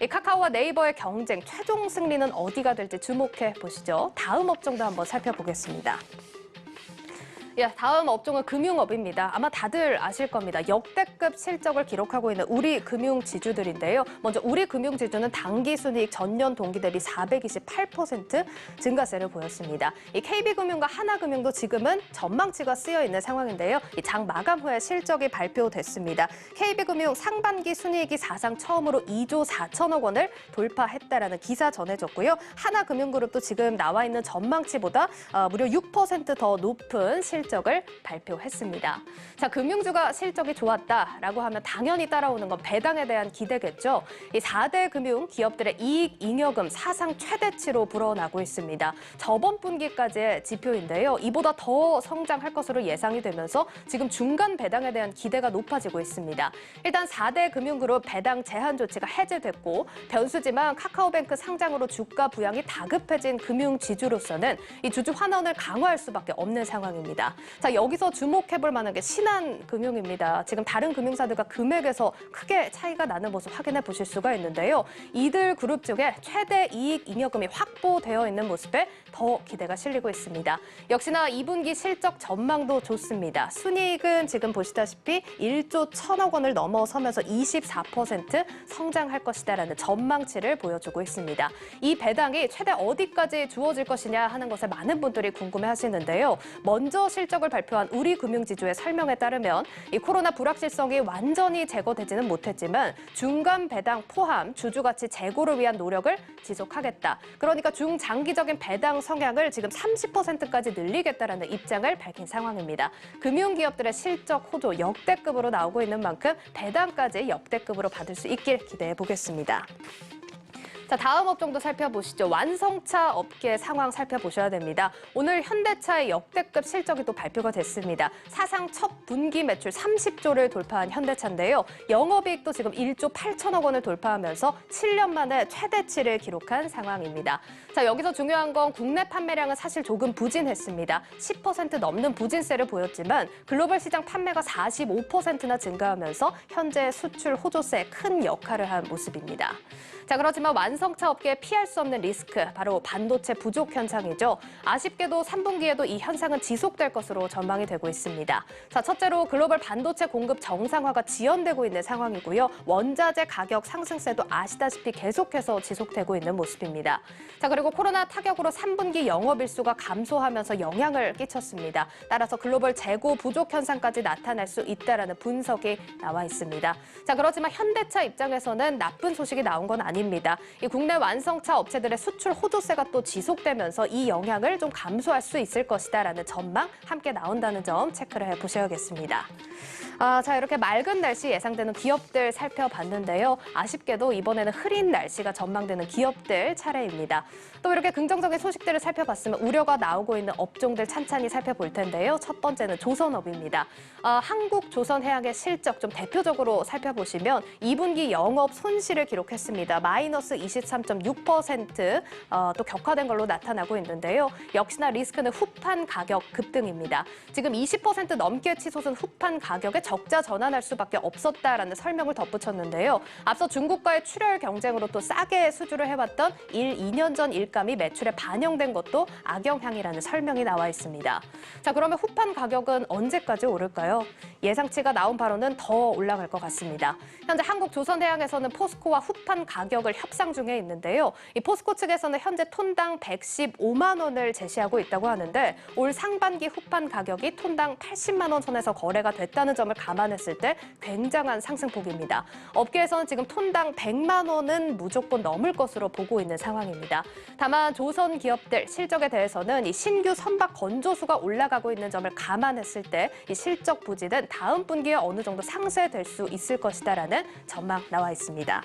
이 카카오와 네이버의 경쟁, 최종 승리는 어디가 될지 주목해 보시죠. 다음 업종도 한번 살펴보겠습니다. 다음 업종은 금융업입니다. 아마 다들 아실 겁니다. 역대급 실적을 기록하고 있는 우리 금융지주들인데요. 먼저 우리 금융지주는 당기순이익 전년 동기 대비 428% 증가세를 보였습니다. 이 KB금융과 하나금융도 지금은 전망치가 쓰여 있는 상황인데요. 이 장 마감 후에 실적이 발표됐습니다. KB금융 상반기 순이익이 사상 처음으로 2조 4천억 원을 돌파했다라는 기사 전해졌고요. 하나금융그룹도 지금 나와 있는 전망치보다 무려 6% 더 높은 실적을 발표했습니다. 자, 금융주가 실적이 좋았다라고 하면 당연히 따라오는 건 배당에 대한 기대겠죠. 이 4대 금융 기업들의 이익 잉여금 사상 최대치로 불어나고 있습니다. 저번 분기까지의 지표인데요. 이보다 더 성장할 것으로 예상이 되면서 지금 중간 배당에 대한 기대가 높아지고 있습니다. 일단 4대 금융그룹 배당 제한 조치가 해제됐고 변수지만 카카오뱅크 상장으로 주가 부양이 다급해진 금융지주로서는 이 주주 환원을 강화할 수밖에 없는 상황입니다. 자, 여기서 주목해볼 만한 게 신한금융입니다. 지금 다른 금융사들과 금액에서 크게 차이가 나는 모습 확인해 보실 수가 있는데요. 이들 그룹 중에 최대 이익 잉여금이 확보되어 있는 모습에 더 기대가 실리고 있습니다. 역시나 2분기 실적 전망도 좋습니다. 순이익은 지금 보시다시피 1조 1,000억 원을 넘어서면서 24% 성장할 것이다라는 전망치를 보여주고 있습니다. 이 배당이 최대 어디까지 주어질 것이냐 하는 것에 많은 분들이 궁금해하시는데요. 먼저 실적을 발표한 우리 금융지주의 설명에 따르면 이 코로나 불확실성이 완전히 제거되지는 못했지만 중간 배당 포함 주주가치 재고를 위한 노력을 지속하겠다. 그러니까 중장기적인 배당 성향을 지금 30%까지 늘리겠다라는 입장을 밝힌 상황입니다. 금융기업들의 실적 호조 역대급으로 나오고 있는 만큼 배당까지 역대급으로 받을 수 있길 기대해 보겠습니다. 자, 다음 업종도 살펴보시죠. 완성차 업계 상황 살펴보셔야 됩니다. 오늘 현대차의 역대급 실적이 또 발표가 됐습니다. 사상 첫 분기 매출 30조를 돌파한 현대차인데요. 영업이익도 지금 1조 8천억 원을 돌파하면서 7년 만에 최대치를 기록한 상황입니다. 자, 여기서 중요한 건 국내 판매량은 사실 조금 부진했습니다. 10% 넘는 부진세를 보였지만 글로벌 시장 판매가 45%나 증가하면서 현재 수출 호조세에 큰 역할을 한 모습입니다. 자, 그렇지만 완성차 업계에 피할 수 없는 리스크, 바로 반도체 부족 현상이죠. 아쉽게도 3분기에도 이 현상은 지속될 것으로 전망이 되고 있습니다. 자, 첫째로 글로벌 반도체 공급 정상화가 지연되고 있는 상황이고요. 원자재 가격 상승세도 아시다시피 계속해서 지속되고 있는 모습입니다. 자, 그리고 코로나 타격으로 3분기 영업일수가 감소하면서 영향을 끼쳤습니다. 따라서 글로벌 재고 부족 현상까지 나타날 수 있다라는 분석이 나와 있습니다. 자, 그렇지만 현대차 입장에서는 나쁜 소식이 나온 건 아닙니다. 이 국내 완성차 업체들의 수출 호조세가 또 지속되면서 이 영향을 좀 감소할 수 있을 것이다라는 전망 함께 나온다는 점 체크를 해보셔야겠습니다. 자, 이렇게 맑은 날씨 예상되는 기업들 살펴봤는데요. 아쉽게도 이번에는 흐린 날씨가 전망되는 기업들 차례입니다. 또 이렇게 긍정적인 소식들을 살펴봤으면 우려가 나오고 있는 업종들 찬찬히 살펴볼 텐데요. 첫 번째는 조선업입니다. 한국조선해양의 실적 좀 대표적으로 살펴보시면 2분기 영업 손실을 기록했습니다. 마이너스 23.6% 또 격화된 걸로 나타나고 있는데요. 역시나 리스크는 후판 가격 급등입니다. 지금 20% 넘게 치솟은 후판 가격에 적자 전환할 수밖에 없었다라는 설명을 덧붙였는데요. 앞서 중국과의 출혈 경쟁으로 또 싸게 수주를 해왔던 2년 전 일감이 매출에 반영된 것도 악영향이라는 설명이 나와 있습니다. 자, 그러면 후판 가격은 언제까지 오를까요? 예상치가 나온 바로는 더 올라갈 것 같습니다. 현재 한국조선해양에서는 포스코와 후판 가격을 협상 중에 있는데요. 이 포스코 측에서는 현재 톤당 115만 원을 제시하고 있다고 하는데 올 상반기 후판 가격이 톤당 80만 원 선에서 거래가 됐다는 점을 감안했을 때 굉장한 상승폭입니다. 업계에서는 지금 톤당 100만 원은 무조건 넘을 것으로 보고 있는 상황입니다. 다만 조선 기업들 실적에 대해서는 이 신규 선박 건조수가 올라가고 있는 점을 감안했을 때 이 실적 부진은 다음 분기에 어느 정도 상쇄될 수 있을 것이다라는 전망 나와 있습니다.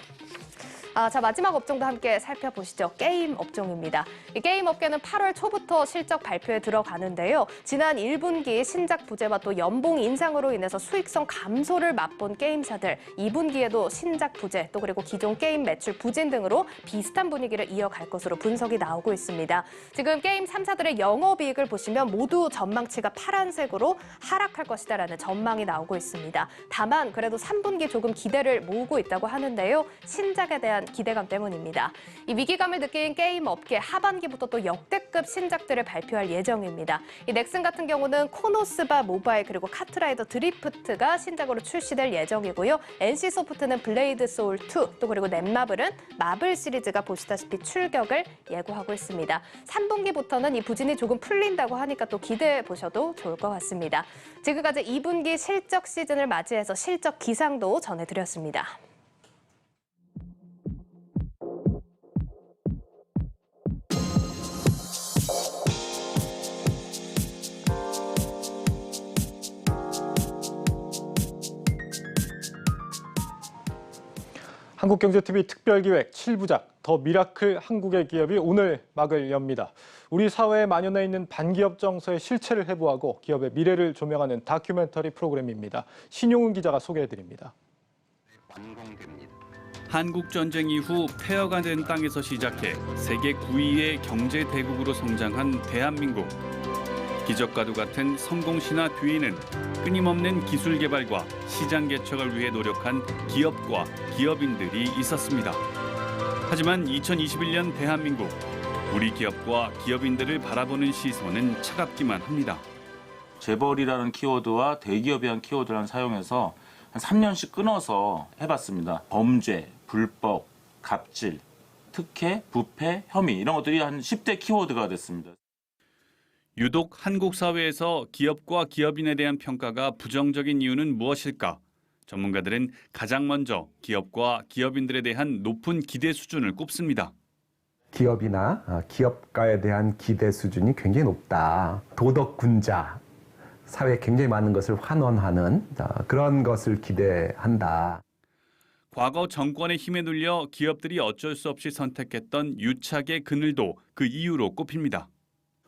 자, 마지막 업종도 함께 살펴보시죠. 게임 업종입니다. 이 게임 업계는 8월 초부터 실적 발표에 들어가는데요. 지난 1분기 신작 부재와 또 연봉 인상으로 인해서 수익성 감소를 맛본 게임사들 2분기에도 신작 부재 또 그리고 기존 게임 매출 부진 등으로 비슷한 분위기를 이어갈 것으로 분석이 나오고 있습니다. 지금 게임 3사들의 영업이익을 보시면 모두 전망치가 파란색으로 하락할 것이다라는 전망이 나오고 있습니다. 다만 그래도 3분기 조금 기대를 모으고 있다고 하는데요. 신작에 대한 기대감 때문입니다. 이 위기감을 느낀 게임 업계 하반기부터 또 역대급 신작들을 발표할 예정입니다. 이 넥슨 같은 경우는 코노스바 모바일 그리고 카트라이더 드리프트가 신작으로 출시될 예정이고요. NC소프트는 블레이드 소울 2 또 그리고 넷마블은 마블 시리즈가 보시다시피 출격을 예고하고 있습니다. 3분기부터는 이 부진이 조금 풀린다고 하니까 또 기대해 보셔도 좋을 것 같습니다. 지금까지 2분기 실적 시즌을 맞이해서 실적 기상도 전해드렸습니다. 한국경제TV 특별기획 7부작 더 미라클 한국의 기업이 오늘 막을 엽니다. 우리 사회에 만연해 있는 반기업 정서의 실체를 해부하고 기업의 미래를 조명하는 다큐멘터리 프로그램입니다. 신용훈 기자가 소개해드립니다. 한국 전쟁 이후 폐허가 된 땅에서 시작해 세계 9위의 경제 대국으로 성장한 대한민국. 기적과도 같은 성공 신화 뒤에는 끊임없는 기술 개발과 시장 개척을 위해 노력한 기업과 기업인들이 있었습니다. 하지만 2021년 대한민국, 우리 기업과 기업인들을 바라보는 시선은 차갑기만 합니다. 재벌이라는 키워드와 대기업이라는 키워드를 사용해서 한 3년씩 끊어서 해봤습니다. 범죄, 불법, 갑질, 특혜, 부패, 혐의 이런 것들이 한 10대 키워드가 됐습니다. 유독 한국 사회에서 기업과 기업인에 대한 평가가 부정적인 이유는 무엇일까? 전문가들은 가장 먼저 기업과 기업인들에 대한 높은 기대 수준을 꼽습니다. 기업이나 기업가에 대한 기대 수준이 굉장히 높다. 도덕군자, 사회에 굉장히 많은 것을 환원하는 그런 것을 기대한다. 과거 정권의 힘에 눌려 기업들이 어쩔 수 없이 선택했던 유착의 그늘도 그 이유로 꼽힙니다.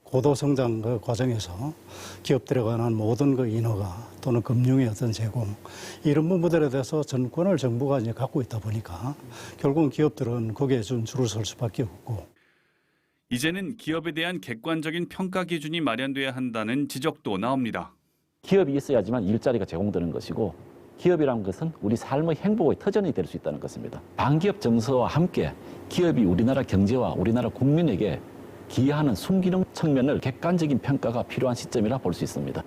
고도성장 그 과정에서 기업들에 관한 모든 그 인허가 또는 금융의 어떤 제공 이런 부분들에 대해서 전권을 정부가 이제 갖고 있다 보니까 결국은 기업들은 거기에 좀 줄을 설 수밖에 없고. 이제는 기업에 대한 객관적인 평가 기준이 마련돼야 한다는 지적도 나옵니다. 기업이 있어야지만 일자리가 제공되는 것이고 기업이라는 것은 우리 삶의 행복의 터전이 될 수 있다는 것입니다. 반기업 정서와 함께 기업이 우리나라 경제와 우리나라 국민에게 기여하는 순기능 측면을 객관적인 평가가 필요한 시점이라 볼 수 있습니다.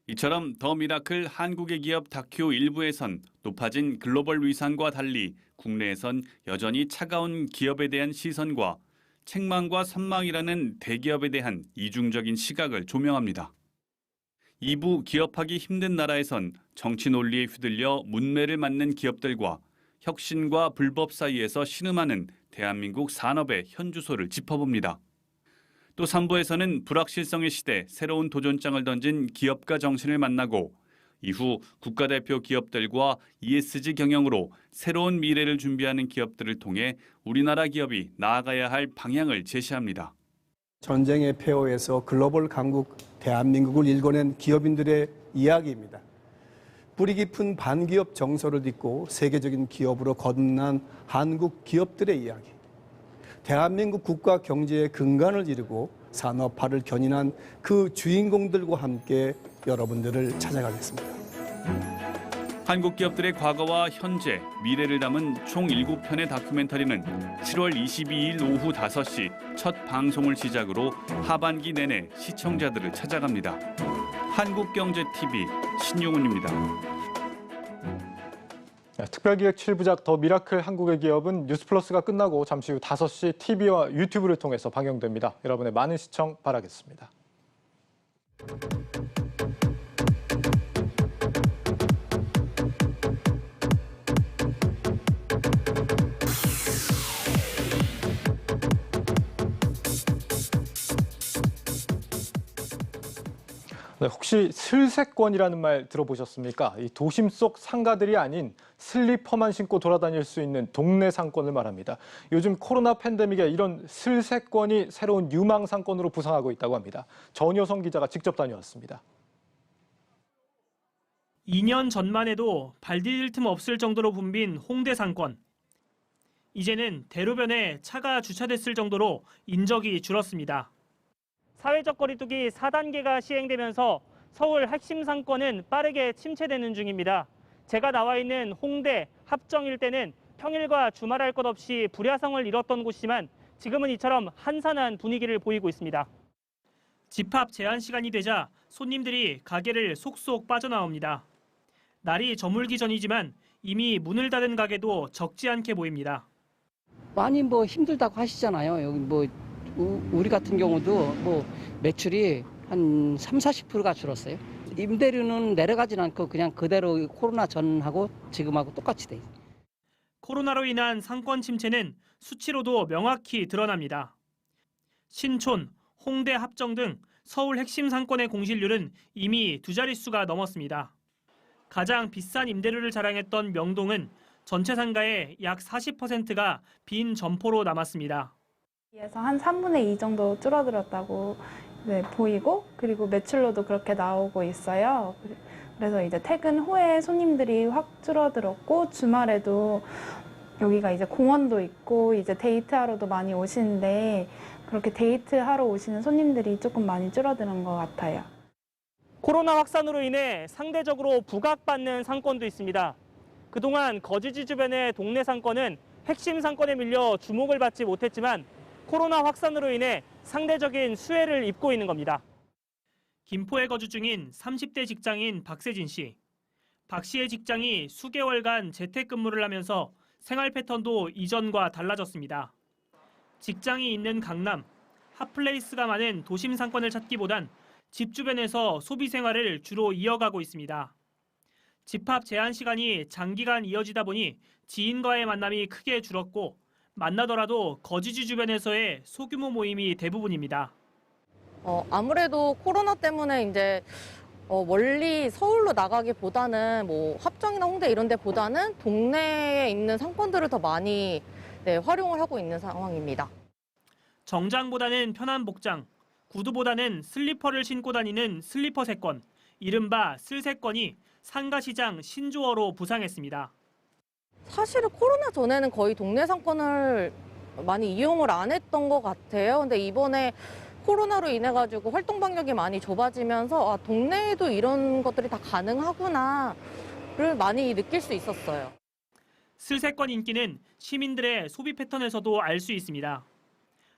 이처럼 더 미라클 한국의 기업 다큐 일부에선 높아진 글로벌 위상과 달리 국내에선 여전히 차가운 기업에 대한 시선과 책망과 선망이라는 대기업에 대한 이중적인 시각을 조명합니다. 2부 기업하기 힘든 나라에선 정치 논리에 휘둘려 문매를 맞는 기업들과 혁신과 불법 사이에서 신음하는 대한민국 산업의 현주소를 짚어봅니다. 또 3부에서는 불확실성의 시대 새로운 도전장을 던진 기업가 정신을 만나고 이후 국가대표 기업들과 ESG 경영으로 새로운 미래를 준비하는 기업들을 통해 우리나라 기업이 나아가야 할 방향을 제시합니다. 전쟁의 폐허에서 글로벌 강국 대한민국을 일궈낸 기업인들의 이야기입니다. 뿌리 깊은 반기업 정서를 딛고 세계적인 기업으로 거듭난 한국 기업들의 이야기. 대한민국 국가 경제의 근간을 이루고 산업화를 견인한 그 주인공들과 함께 여러분들을 찾아가겠습니다. 한국 기업들의 과거와 현재, 미래를 담은 총 7편의 다큐멘터리는 7월 22일 오후 5시 첫 방송을 시작으로 하반기 내내 시청자들을 찾아갑니다. 한국경제TV 신용훈입니다. 특별기획 7부작 더 미라클 한국의 기업은 뉴스플러스가 끝나고 잠시 후 5시 TV와 유튜브를 통해서 방영됩니다. 여러분의 많은 시청 바라겠습니다. 네, 혹시 슬세권이라는 말 들어보셨습니까? 이 도심 속 상가들이 아닌 슬리퍼만 신고 돌아다닐 수 있는 동네 상권을 말합니다. 요즘 코로나 팬데믹에 이런 슬세권이 새로운 유망 상권으로 부상하고 있다고 합니다. 전효성 기자가 직접 다녀왔습니다. 2년 전만 해도 발 디딜 틈 없을 정도로 붐빈 홍대 상권. 이제는 대로변에 차가 주차됐을 정도로 인적이 줄었습니다. 사회적 거리두기 4단계가 시행되면서 서울 핵심 상권은 빠르게 침체되는 중입니다. 제가 나와 있는 홍대, 합정 일대는 평일과 주말할 것 없이 불야성을 이뤘던 곳이지만 지금은 이처럼 한산한 분위기를 보이고 있습니다. 집합 제한 시간이 되자 손님들이 가게를 속속 빠져나옵니다. 날이 저물기 전이지만 이미 문을 닫은 가게도 적지 않게 보입니다. 많이 힘들다고 하시잖아요. 여기 우리 같은 경우도 매출이 한 30-40%가 줄었어요. 임대료는 내려가진 않고 그냥 그대로 코로나 전하고 지금하고 똑같이 돼 있어요. 코로나로 인한 상권 침체는 수치로도 명확히 드러납니다. 신촌, 홍대, 합정 등 서울 핵심 상권의 공실률은 이미 2자릿수가 넘었습니다. 가장 비싼 임대료를 자랑했던 명동은 전체 상가의 약 40%가 빈 점포로 남았습니다. 에서 한 3분의 2 정도 줄어들었다고 보이고 그리고 매출로도 그렇게 나오고 있어요. 그래서 이제 퇴근 후에 손님들이 확 줄어들었고 주말에도 여기가 이제 공원도 있고 이제 데이트하러도 많이 오시는데 그렇게 데이트하러 오시는 손님들이 조금 많이 줄어드는 것 같아요. 코로나 확산으로 인해 상대적으로 부각받는 상권도 있습니다. 그동안 거주지 주변의 동네 상권은 핵심 상권에 밀려 주목을 받지 못했지만 코로나 확산으로 인해 상대적인 수혜를 입고 있는 겁니다. 김포에 거주 중인 30대 직장인 박세진 씨. 박 씨의 직장이 수개월간 재택근무를 하면서 생활 패턴도 이전과 달라졌습니다. 직장이 있는 강남, 핫플레이스가 많은 도심 상권을 찾기보단 집 주변에서 소비 생활을 주로 이어가고 있습니다. 집합 제한 시간이 장기간 이어지다 보니 지인과의 만남이 크게 줄었고 만나더라도 거주지 주변에서의 소규모 모임이 대부분입니다. 아무래도 코로나 때문에 이제 멀리 서울로 나가기보다는 합정이나 홍대 이런 데보다는 동네에 있는 상권들을 더 많이 활용을 하고 있는 상황입니다. 정장보다는 편한 복장, 구두보다는 슬리퍼를 신고 다니는 슬리퍼 세권, 이른바 슬세권이 상가시장 신조어로 부상했습니다. 사실은 코로나 전에는 거의 동네 상권을 많이 이용을 안 했던 것 같아요. 근데 이번에 코로나로 인해 가지고 활동 반경이 많이 좁아지면서 동네에도 이런 것들이 다 가능하구나를 많이 느낄 수 있었어요. 슬세권 인기는 시민들의 소비 패턴에서도 알 수 있습니다.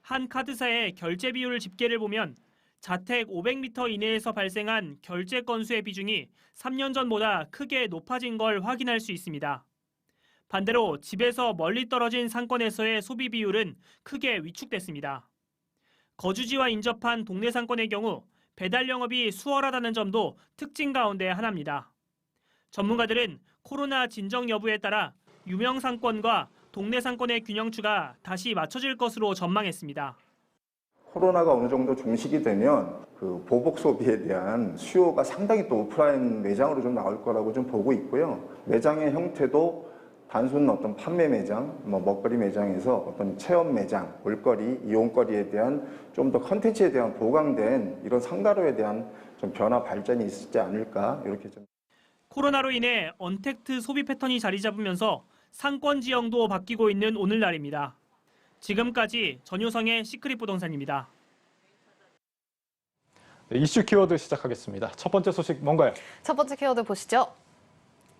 한 카드사의 결제 비율 집계를 보면 자택 500m 이내에서 발생한 결제 건수의 비중이 3년 전보다 크게 높아진 걸 확인할 수 있습니다. 반대로 집에서 멀리 떨어진 상권에서의 소비 비율은 크게 위축됐습니다. 거주지와 인접한 동네 상권의 경우 배달 영업이 수월하다는 점도 특징 가운데 하나입니다. 전문가들은 코로나 진정 여부에 따라 유명 상권과 동네 상권의 균형추가 다시 맞춰질 것으로 전망했습니다. 코로나가 어느 정도 종식이 되면 그 보복 소비에 대한 수요가 상당히 또 오프라인 매장으로 좀 나올 거라고 좀 보고 있고요. 매장의 형태도 단순 어떤 판매 매장, 먹거리 매장에서 어떤 체험 매장, 볼거리, 이용거리에 대한 좀 더 컨텐츠에 대한 보강된 이런 상가로에 대한 좀 변화 발전이 있지 않을까 이렇게 좀. 코로나로 인해 언택트 소비 패턴이 자리 잡으면서 상권 지형도 바뀌고 있는 오늘날입니다. 지금까지 전효성의 시크릿 부동산입니다. 네, 이슈 키워드 시작하겠습니다. 첫 번째 소식 뭔가요? 첫 번째 키워드 보시죠.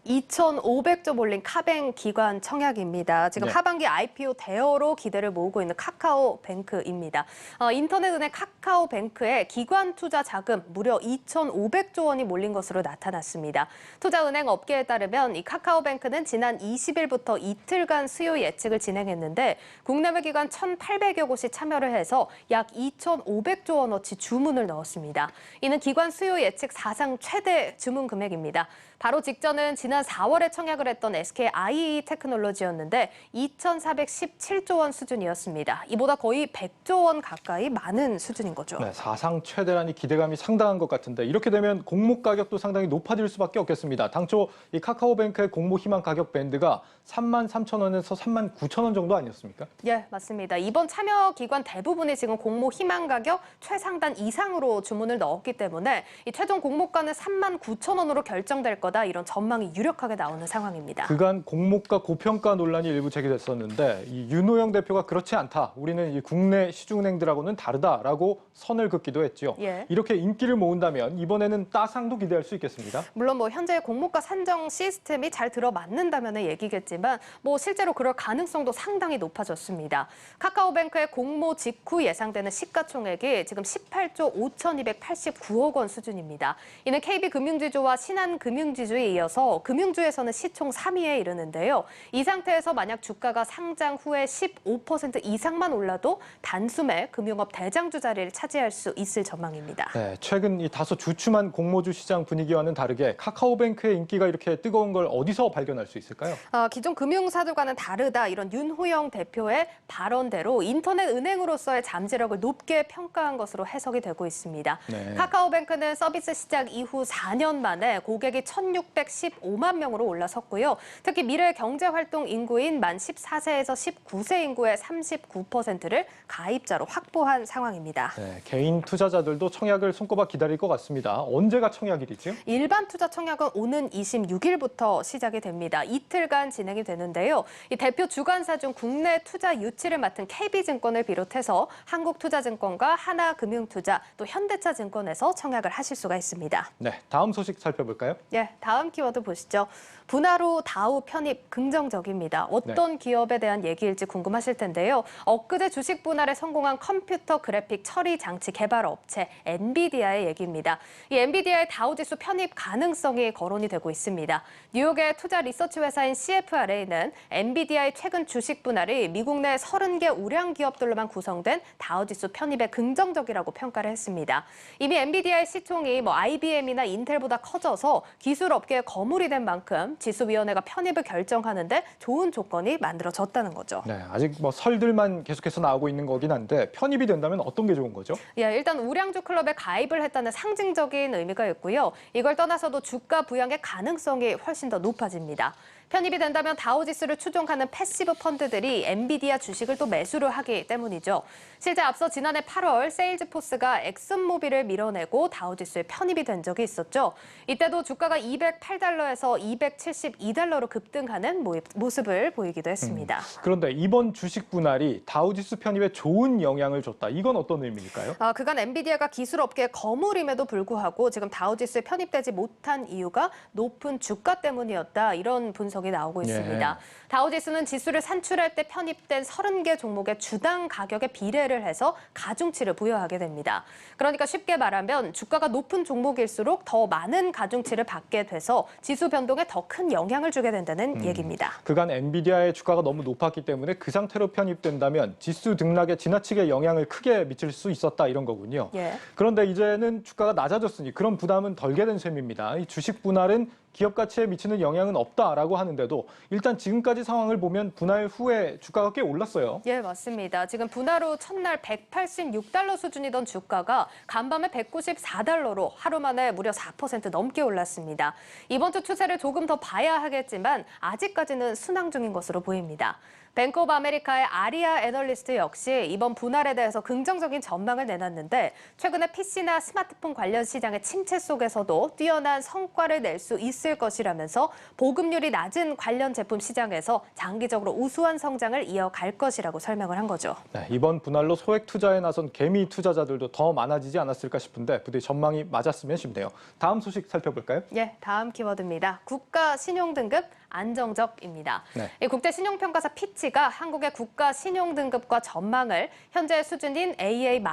2,500조 몰린 카뱅 기관 청약입니다. 지금 네. 하반기 IPO 대여로 기대를 모으고 있는 카카오뱅크입니다. 인터넷은행 카카오뱅크에 기관 투자 자금 무려 2,500조 원이 몰린 것으로 나타났습니다. 투자은행 업계에 따르면 이 카카오뱅크는 지난 20일부터 이틀간 수요 예측을 진행했는데 국내외 기관 1,800여 곳이 참여를 해서 약 2,500조 원어치 주문을 넣었습니다. 이는 기관 수요 예측 사상 최대 주문 금액입니다. 바로 직전은 지난 지난 4월에 청약을 했던 SK IE 테크놀로지였는데 2,417조 원 수준이었습니다. 이보다 거의 100조 원 가까이 많은 수준인 거죠. 네, 사상 최대라니 기대감이 상당한 것 같은데 이렇게 되면 공모 가격도 상당히 높아질 수밖에 없겠습니다. 당초 이 카카오뱅크의 공모 희망 가격 밴드가 33,000원에서 39,000원 정도 아니었습니까? 예, 맞습니다. 이번 참여 기관 대부분이 지금 공모 희망 가격 최상단 이상으로 주문을 넣었기 때문에 이 최종 공모가는 39,000원으로 결정될 거다 이런 전망이 유력하게 나오는 상황입니다. 그간 공모가 고평가 논란이 일부 제기됐었는데 이 윤호영 대표가 그렇지 않다. 우리는 이 국내 시중은행들하고는 다르다라고 선을 긋기도 했죠. 예. 이렇게 인기를 모은다면 이번에는 따상도 기대할 수 있겠습니다. 물론 현재 공모가 산정 시스템이 잘 들어맞는다면의 얘기겠지만 실제로 그럴 가능성도 상당히 높아졌습니다. 카카오뱅크의 공모 직후 예상되는 시가총액이 지금 18조 5,289억 원 수준입니다. 이는 KB금융지주와 신한금융지주에 이어서 금융주에서는 시총 3위에 이르는데요. 이 상태에서 만약 주가가 상장 후에 15% 이상만 올라도 단숨에 금융업 대장주 자리를 차지할 수 있을 전망입니다. 네, 최근 이 다소 주춤한 공모주 시장 분위기와는 다르게 카카오뱅크의 인기가 이렇게 뜨거운 걸 어디서 발견할 수 있을까요? 기존 금융사들과는 다르다 이런 윤호영 대표의 발언대로 인터넷 은행으로서의 잠재력을 높게 평가한 것으로 해석이 되고 있습니다. 네. 카카오뱅크는 서비스 시작 이후 4년 만에 고객이 1,615만 명으로 올라섰고요. 특히 미래 경제활동 인구인 만 14세에서 19세 인구의 39%를 가입자로 확보한 상황입니다. 네, 개인 투자자들도 청약을 손꼽아 기다릴 것 같습니다. 언제가 청약일이죠? 일반 투자 청약은 오는 26일부터 시작이 됩니다. 이틀간 진행이 되는데요. 이 대표 주관사 중 국내 투자 유치를 맡은 KB증권을 비롯해서 한국투자증권과 하나금융투자 또 현대차증권에서 청약을 하실 수가 있습니다. 네, 다음 소식 살펴볼까요? 예, 다음 키워드 보시죠. 분할 후 다우 편입 긍정적입니다. 어떤 기업에 대한 얘기일지 궁금하실 텐데요. 엊그제 주식 분할에 성공한 컴퓨터 그래픽 처리 장치 개발 업체 엔비디아의 얘기입니다. 이 엔비디아의 다우지수 편입 가능성이 거론이 되고 있습니다. 뉴욕의 투자 리서치 회사인 CFRA는 엔비디아의 최근 주식 분할이 미국 내 30개 우량 기업들로만 구성된 다우지수 편입에 긍정적이라고 평가를 했습니다. 이미 엔비디아의 시총이 IBM이나 인텔보다 커져서 기술 업계의 거물이 된 만큼 지수위원회가 편입을 결정하는데 좋은 조건이 만들어졌다는 거죠. 네, 아직 설들만 계속해서 나오고 있는 거긴 한데 편입이 된다면 어떤 게 좋은 거죠? 예, 일단 우량주 클럽에 가입을 했다는 상징적인 의미가 있고요. 이걸 떠나서도 주가 부양의 가능성이 훨씬 더 높아집니다. 편입이 된다면 다우지수를 추종하는 패시브 펀드들이 엔비디아 주식을 또 매수를 하기 때문이죠. 실제 앞서 지난해 8월 세일즈포스가 엑슨모빌을 밀어내고 다우지수에 편입이 된 적이 있었죠. 이때도 주가가 208달러에서 272달러로 급등하는 모습을 보이기도 했습니다. 그런데 이번 주식 분할이 다우지수 편입에 좋은 영향을 줬다. 이건 어떤 의미일까요? 그간 엔비디아가 기술 업계의 거물임에도 불구하고 지금 다우지수에 편입되지 못한 이유가 높은 주가 때문이었다. 이런 분석이 나오고 있습니다. 다우지수는 지수를 산출할 때 편입된 30개 종목의 주당 가격에 비례를 해서 가중치를 부여하게 됩니다. 그러니까 쉽게 말하면 주가가 높은 종목일수록 더 많은 가중치를 받게 돼서 지수 변동에 더 큰 영향을 주게 된다는 얘기입니다. 그간 엔비디아의 주가가 너무 높았기 때문에 그 상태로 편입된다면 지수 등락에 지나치게 영향을 크게 미칠 수 있었다 이런 거군요. 예. 그런데 이제는 주가가 낮아졌으니 그런 부담은 덜게 된 셈입니다. 이 주식 분할은 기업 가치에 미치는 영향은 없다라고 하는데도 일단 지금까지 상황을 보면 분할 후에 주가가 꽤 올랐어요. 예, 맞습니다. 지금 분할 후 첫날 186달러 수준이던 주가가 간밤에 194달러로 하루 만에 무려 4% 넘게 올랐습니다. 이번 주 추세를 조금 더 봐야 하겠지만 아직까지는 순항 중인 것으로 보입니다. 뱅크 오브 아메리카의 아리아 애널리스트 역시 이번 분할에 대해서 긍정적인 전망을 내놨는데 최근에 PC나 스마트폰 관련 시장의 침체 속에서도 뛰어난 성과를 낼 수 있을 것이라면서 보급률이 낮은 관련 제품 시장에서 장기적으로 우수한 성장을 이어갈 것이라고 설명을 한 거죠. 네, 이번 분할로 소액 투자에 나선 개미 투자자들도 더 많아지지 않았을까 싶은데 부디 전망이 맞았으면 싶네요. 다음 소식 살펴볼까요? 예, 다음 키워드입니다. 국가 신용등급 안정적입니다. 네. 이 국제신용평가사 피치가 한국의 국가 신용등급과 전망을 현재 수준인 AA-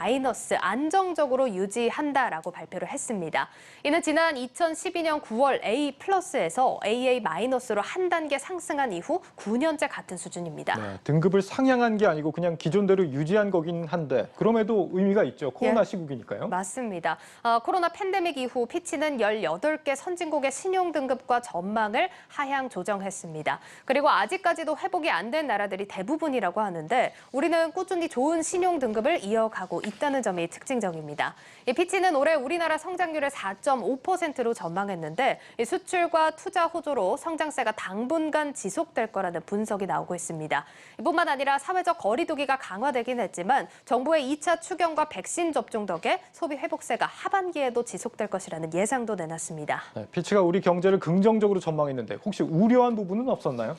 안정적으로 유지한다라고 발표를 했습니다. 이는 지난 2012년 9월 A+에서 AA-로 한 단계 상승한 이후 9년째 같은 수준입니다. 네, 등급을 상향한 게 아니고 그냥 기존대로 유지한 거긴 한데 그럼에도 의미가 있죠. 코로나 시국이니까요. 맞습니다. 코로나 팬데믹 이후 피치는 18개 선진국의 신용등급과 전망을 하향 조정했습니다. 그리고 아직까지도 회복이 안 된 나라들이 대부분이라고 하는데 우리는 꾸준히 좋은 신용등급을 이어가고 있다는 점이 특징적입니다. 이 피치는 올해 우리나라 성장률을 4.5%로 전망했는데 수출과 투자 호조로 성장세가 당분간 지속될 거라는 분석이 나오고 있습니다. 이뿐만 아니라 사회적 거리 두기가 강화되긴 했지만 정부의 2차 추경과 백신 접종 덕에 소비 회복세가 하반기에도 지속될 것이라는 예상도 내놨습니다. 네, 피치가 우리 경제를 긍정적으로 전망했는데 혹시 우려한 부분은 없었나요?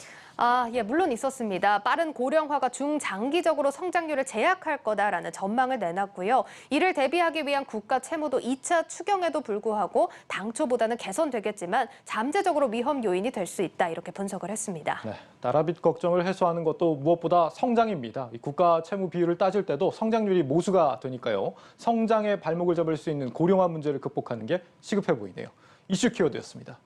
물론 있었습니다. 빠른 고령화가 중장기적으로 성장률을 제약할 거다라는 전망을 내놨고요. 이를 대비하기 위한 국가 채무도 2차 추경에도 불구하고 당초보다는 개선되겠지만 잠재적으로 위험 요인이 될 수 있다 이렇게 분석을 했습니다. 네, 나라빚 걱정을 해소하는 것도 무엇보다 성장입니다. 이 국가 채무 비율을 따질 때도 성장률이 모수가 되니까요. 성장에 발목을 잡을 수 있는 고령화 문제를 극복하는 게 시급해 보이네요. 이슈 키워드였습니다.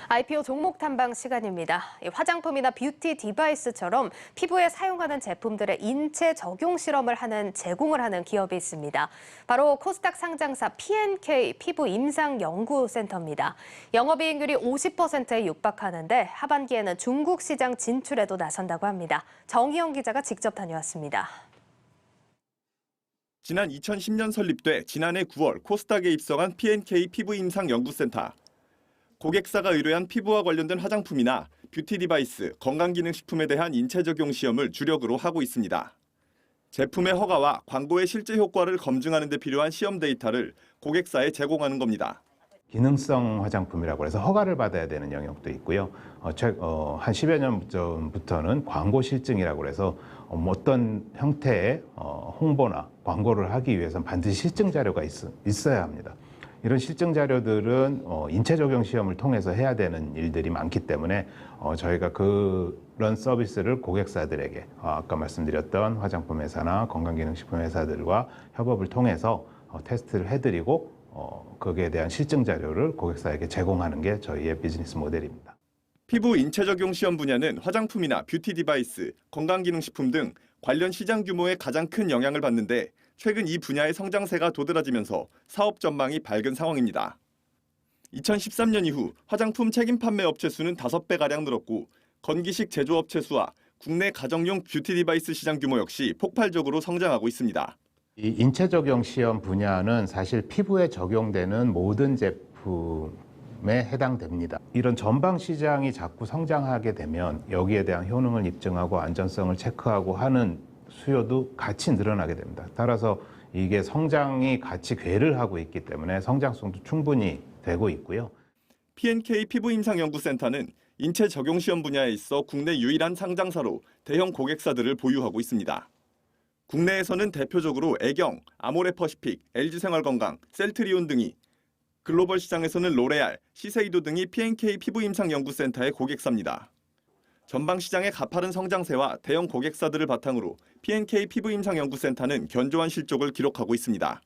IPO 종목 탐방 시간입니다. 화장품이나 뷰티 디바이스처럼 피부에 사용하는 제품들의 인체 적용 실험을 제공을 하는 기업이 있습니다. 바로 코스닥 상장사 P&K 피부 임상 연구센터입니다. 영업이익률이 50%에 육박하는데 하반기에는 중국 시장 진출에도 나선다고 합니다. 정희영 기자가 직접 다녀왔습니다. 지난 2010년 설립돼 지난해 9월 코스닥에 입성한 P&K 피부 임상 연구센터. 고객사가 의뢰한 피부와 관련된 화장품이나 뷰티 디바이스, 건강기능식품에 대한 인체 적용 시험을 주력으로 하고 있습니다. 제품의 허가와 광고의 실제 효과를 검증하는 데 필요한 시험 데이터를 고객사에 제공하는 겁니다. 기능성 화장품이라고 해서 허가를 받아야 되는 영역도 있고요. 한 10여 년 전부터는 광고 실증이라고 해서 어떤 형태의 홍보나 광고를 하기 위해서는 반드시 실증 자료가 있어야 합니다. 이런 실증 자료들은 인체 적용 시험을 통해서 해야 되는 일들이 많기 때문에 저희가 그런 서비스를 고객사들에게 아까 말씀드렸던 화장품 회사나 건강기능식품 회사들과 협업을 통해서 테스트를 해드리고 거기에 대한 실증 자료를 고객사에게 제공하는 게 저희의 비즈니스 모델입니다. 피부 인체 적용 시험 분야는 화장품이나 뷰티 디바이스, 건강기능식품 등 관련 시장 규모에 가장 큰 영향을 받는데 최근 이 분야의 성장세가 도드라지면서 사업 전망이 밝은 상황입니다. 2013년 이후 화장품 책임 판매 업체 수는 5배가량 늘었고 건기식 제조업체 수와 국내 가정용 뷰티 디바이스 시장 규모 역시 폭발적으로 성장하고 있습니다. 이 인체 적용 시험 분야는 사실 피부에 적용되는 모든 제품에 해당됩니다. 이런 전방 시장이 자꾸 성장하게 되면 여기에 대한 효능을 입증하고 안전성을 체크하고 하는 수요도 같이 늘어나게 됩니다. 따라서 이게 성장이 같이 궤를 하고 있기 때문에 성장성도 충분히 되고 있고요. P&K 피부임상연구센터는 인체 적용 시험 분야에 있어 국내 유일한 상장사로 대형 고객사들을 보유하고 있습니다. 국내에서는 대표적으로 애경, 아모레퍼시픽, LG생활건강, 셀트리온 등이, 글로벌 시장에서는 로레알, 시세이도 등이 P&K 피부임상연구센터의 고객사입니다. 전방 시장의 가파른 성장세와 대형 고객사들을 바탕으로 P&K 피부임상연구센터는 견조한 실적을 기록하고 있습니다.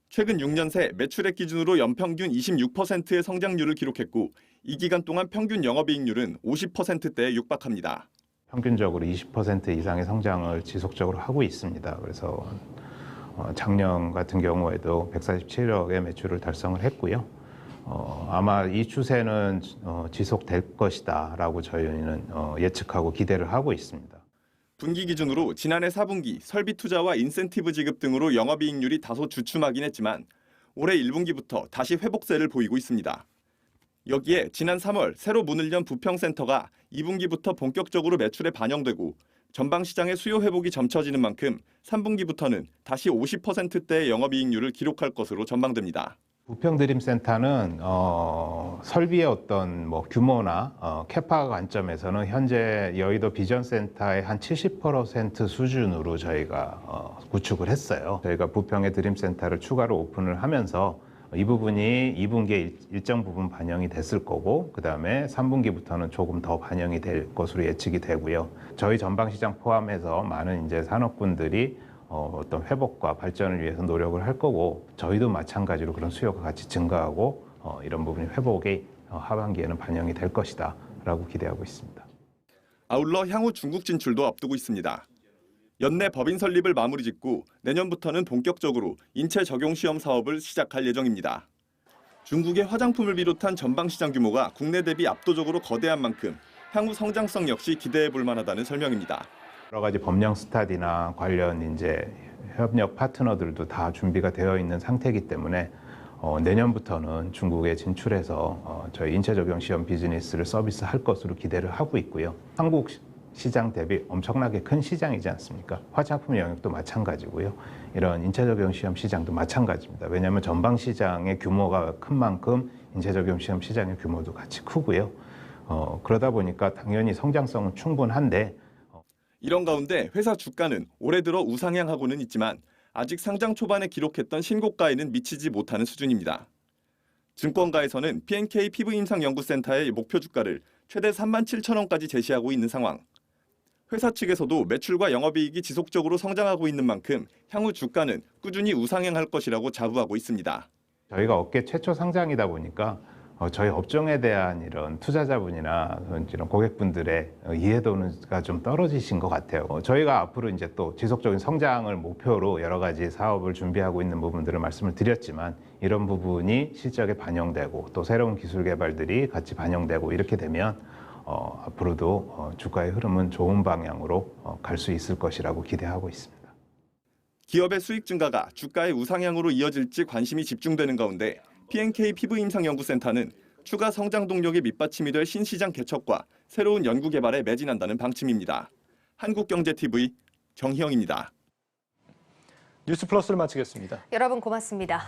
최근 6년 새 매출액 기준으로 연평균 26%의 성장률을 기록했고 이 기간 동안 평균 영업이익률은 50%대에 육박합니다. 평균적으로 20% 이상의 성장을 지속적으로 하고 있습니다. 그래서 작년 같은 경우에도 147억의 매출을 달성을 했고요. 아마 이 추세는 지속될 것이다라고 저희는 예측하고 기대를 하고 있습니다. 분기 기준으로 지난해 4분기 설비 투자와 인센티브 지급 등으로 영업이익률이 다소 주춤하긴 했지만 올해 1분기부터 다시 회복세를 보이고 있습니다. 여기에 지난 3월 새로 문을 연 부평센터가 2분기부터 본격적으로 매출에 반영되고 전방 시장의 수요 회복이 점쳐지는 만큼 3분기부터는 다시 50%대의 영업이익률을 기록할 것으로 전망됩니다. 부평드림센터는 설비의 어떤 뭐 규모나 캐파 관점에서는 현재 여의도 비전센터의 한 70% 수준으로 저희가 구축을 했어요. 저희가 부평의 드림센터를 추가로 오픈을 하면서 이 부분이 2분기에 일정 부분 반영이 됐을 거고, 그 다음에 3분기부터는 조금 더 반영이 될 것으로 예측이 되고요. 저희 전방시장 포함해서 많은 이제 산업군들이 어떤 회복과 발전을 위해서 노력을 할 거고, 저희도 마찬가지로 그런 수요가 같이 증가하고 이런 부분이 회복이 하반기에는 반영이 될 것이다 라고 기대하고 있습니다. 아울러 향후 중국 진출도 앞두고 있습니다. 연내 법인 설립을 마무리 짓고 내년부터는 본격적으로 인체 적용 시험 사업을 시작할 예정입니다. 중국의 화장품을 비롯한 전방시장 규모가 국내 대비 압도적으로 거대한 만큼 향후 성장성 역시 기대해 볼 만하다는 설명입니다. 여러 가지 법령 스터디나 관련 이제 협력 파트너들도 다 준비가 되어 있는 상태이기 때문에 내년부터는 중국에 진출해서 저희 인체 적용 시험 비즈니스를 서비스할 것으로 기대를 하고 있고요. 한국 시장 대비 엄청나게 큰 시장이지 않습니까? 화장품 영역도 마찬가지고요. 이런 인체 적용 시험 시장도 마찬가지입니다. 왜냐하면 전방 시장의 규모가 큰 만큼 인체 적용 시험 시장의 규모도 같이 크고요. 그러다 보니까 당연히 성장성은 충분한데, 이런 가운데 회사 주가는 올해 들어 우상향하고는 있지만 아직 상장 초반에 기록했던 신고가에는 미치지 못하는 수준입니다. 증권가에서는 P&K 피부임상연구센터의 목표 주가를 최대 37,000원까지 제시하고 있는 상황. 회사 측에서도 매출과 영업이익이 지속적으로 성장하고 있는 만큼 향후 주가는 꾸준히 우상향할 것이라고 자부하고 있습니다. 저희가 업계 최초 상장이다 보니까 저희 업종에 대한 이런 투자자분이나 이런 고객분들의 이해도가 좀 떨어지신 것 같아요. 저희가 앞으로 이제 또 지속적인 성장을 목표로 여러 가지 사업을 준비하고 있는 부분들을 말씀을 드렸지만, 이런 부분이 실적에 반영되고 또 새로운 기술 개발들이 같이 반영되고 이렇게 되면 앞으로도 주가의 흐름은 좋은 방향으로 갈 수 있을 것이라고 기대하고 있습니다. 기업의 수익 증가가 주가의 우상향으로 이어질지 관심이 집중되는 가운데 P&K 피부임상연구센터는 추가 성장 동력의 밑받침이 될 신시장 개척과 새로운 연구 개발에 매진한다는 방침입니다. 한국경제TV 정희영입니다. 뉴스플러스를 마치겠습니다. 여러분 고맙습니다.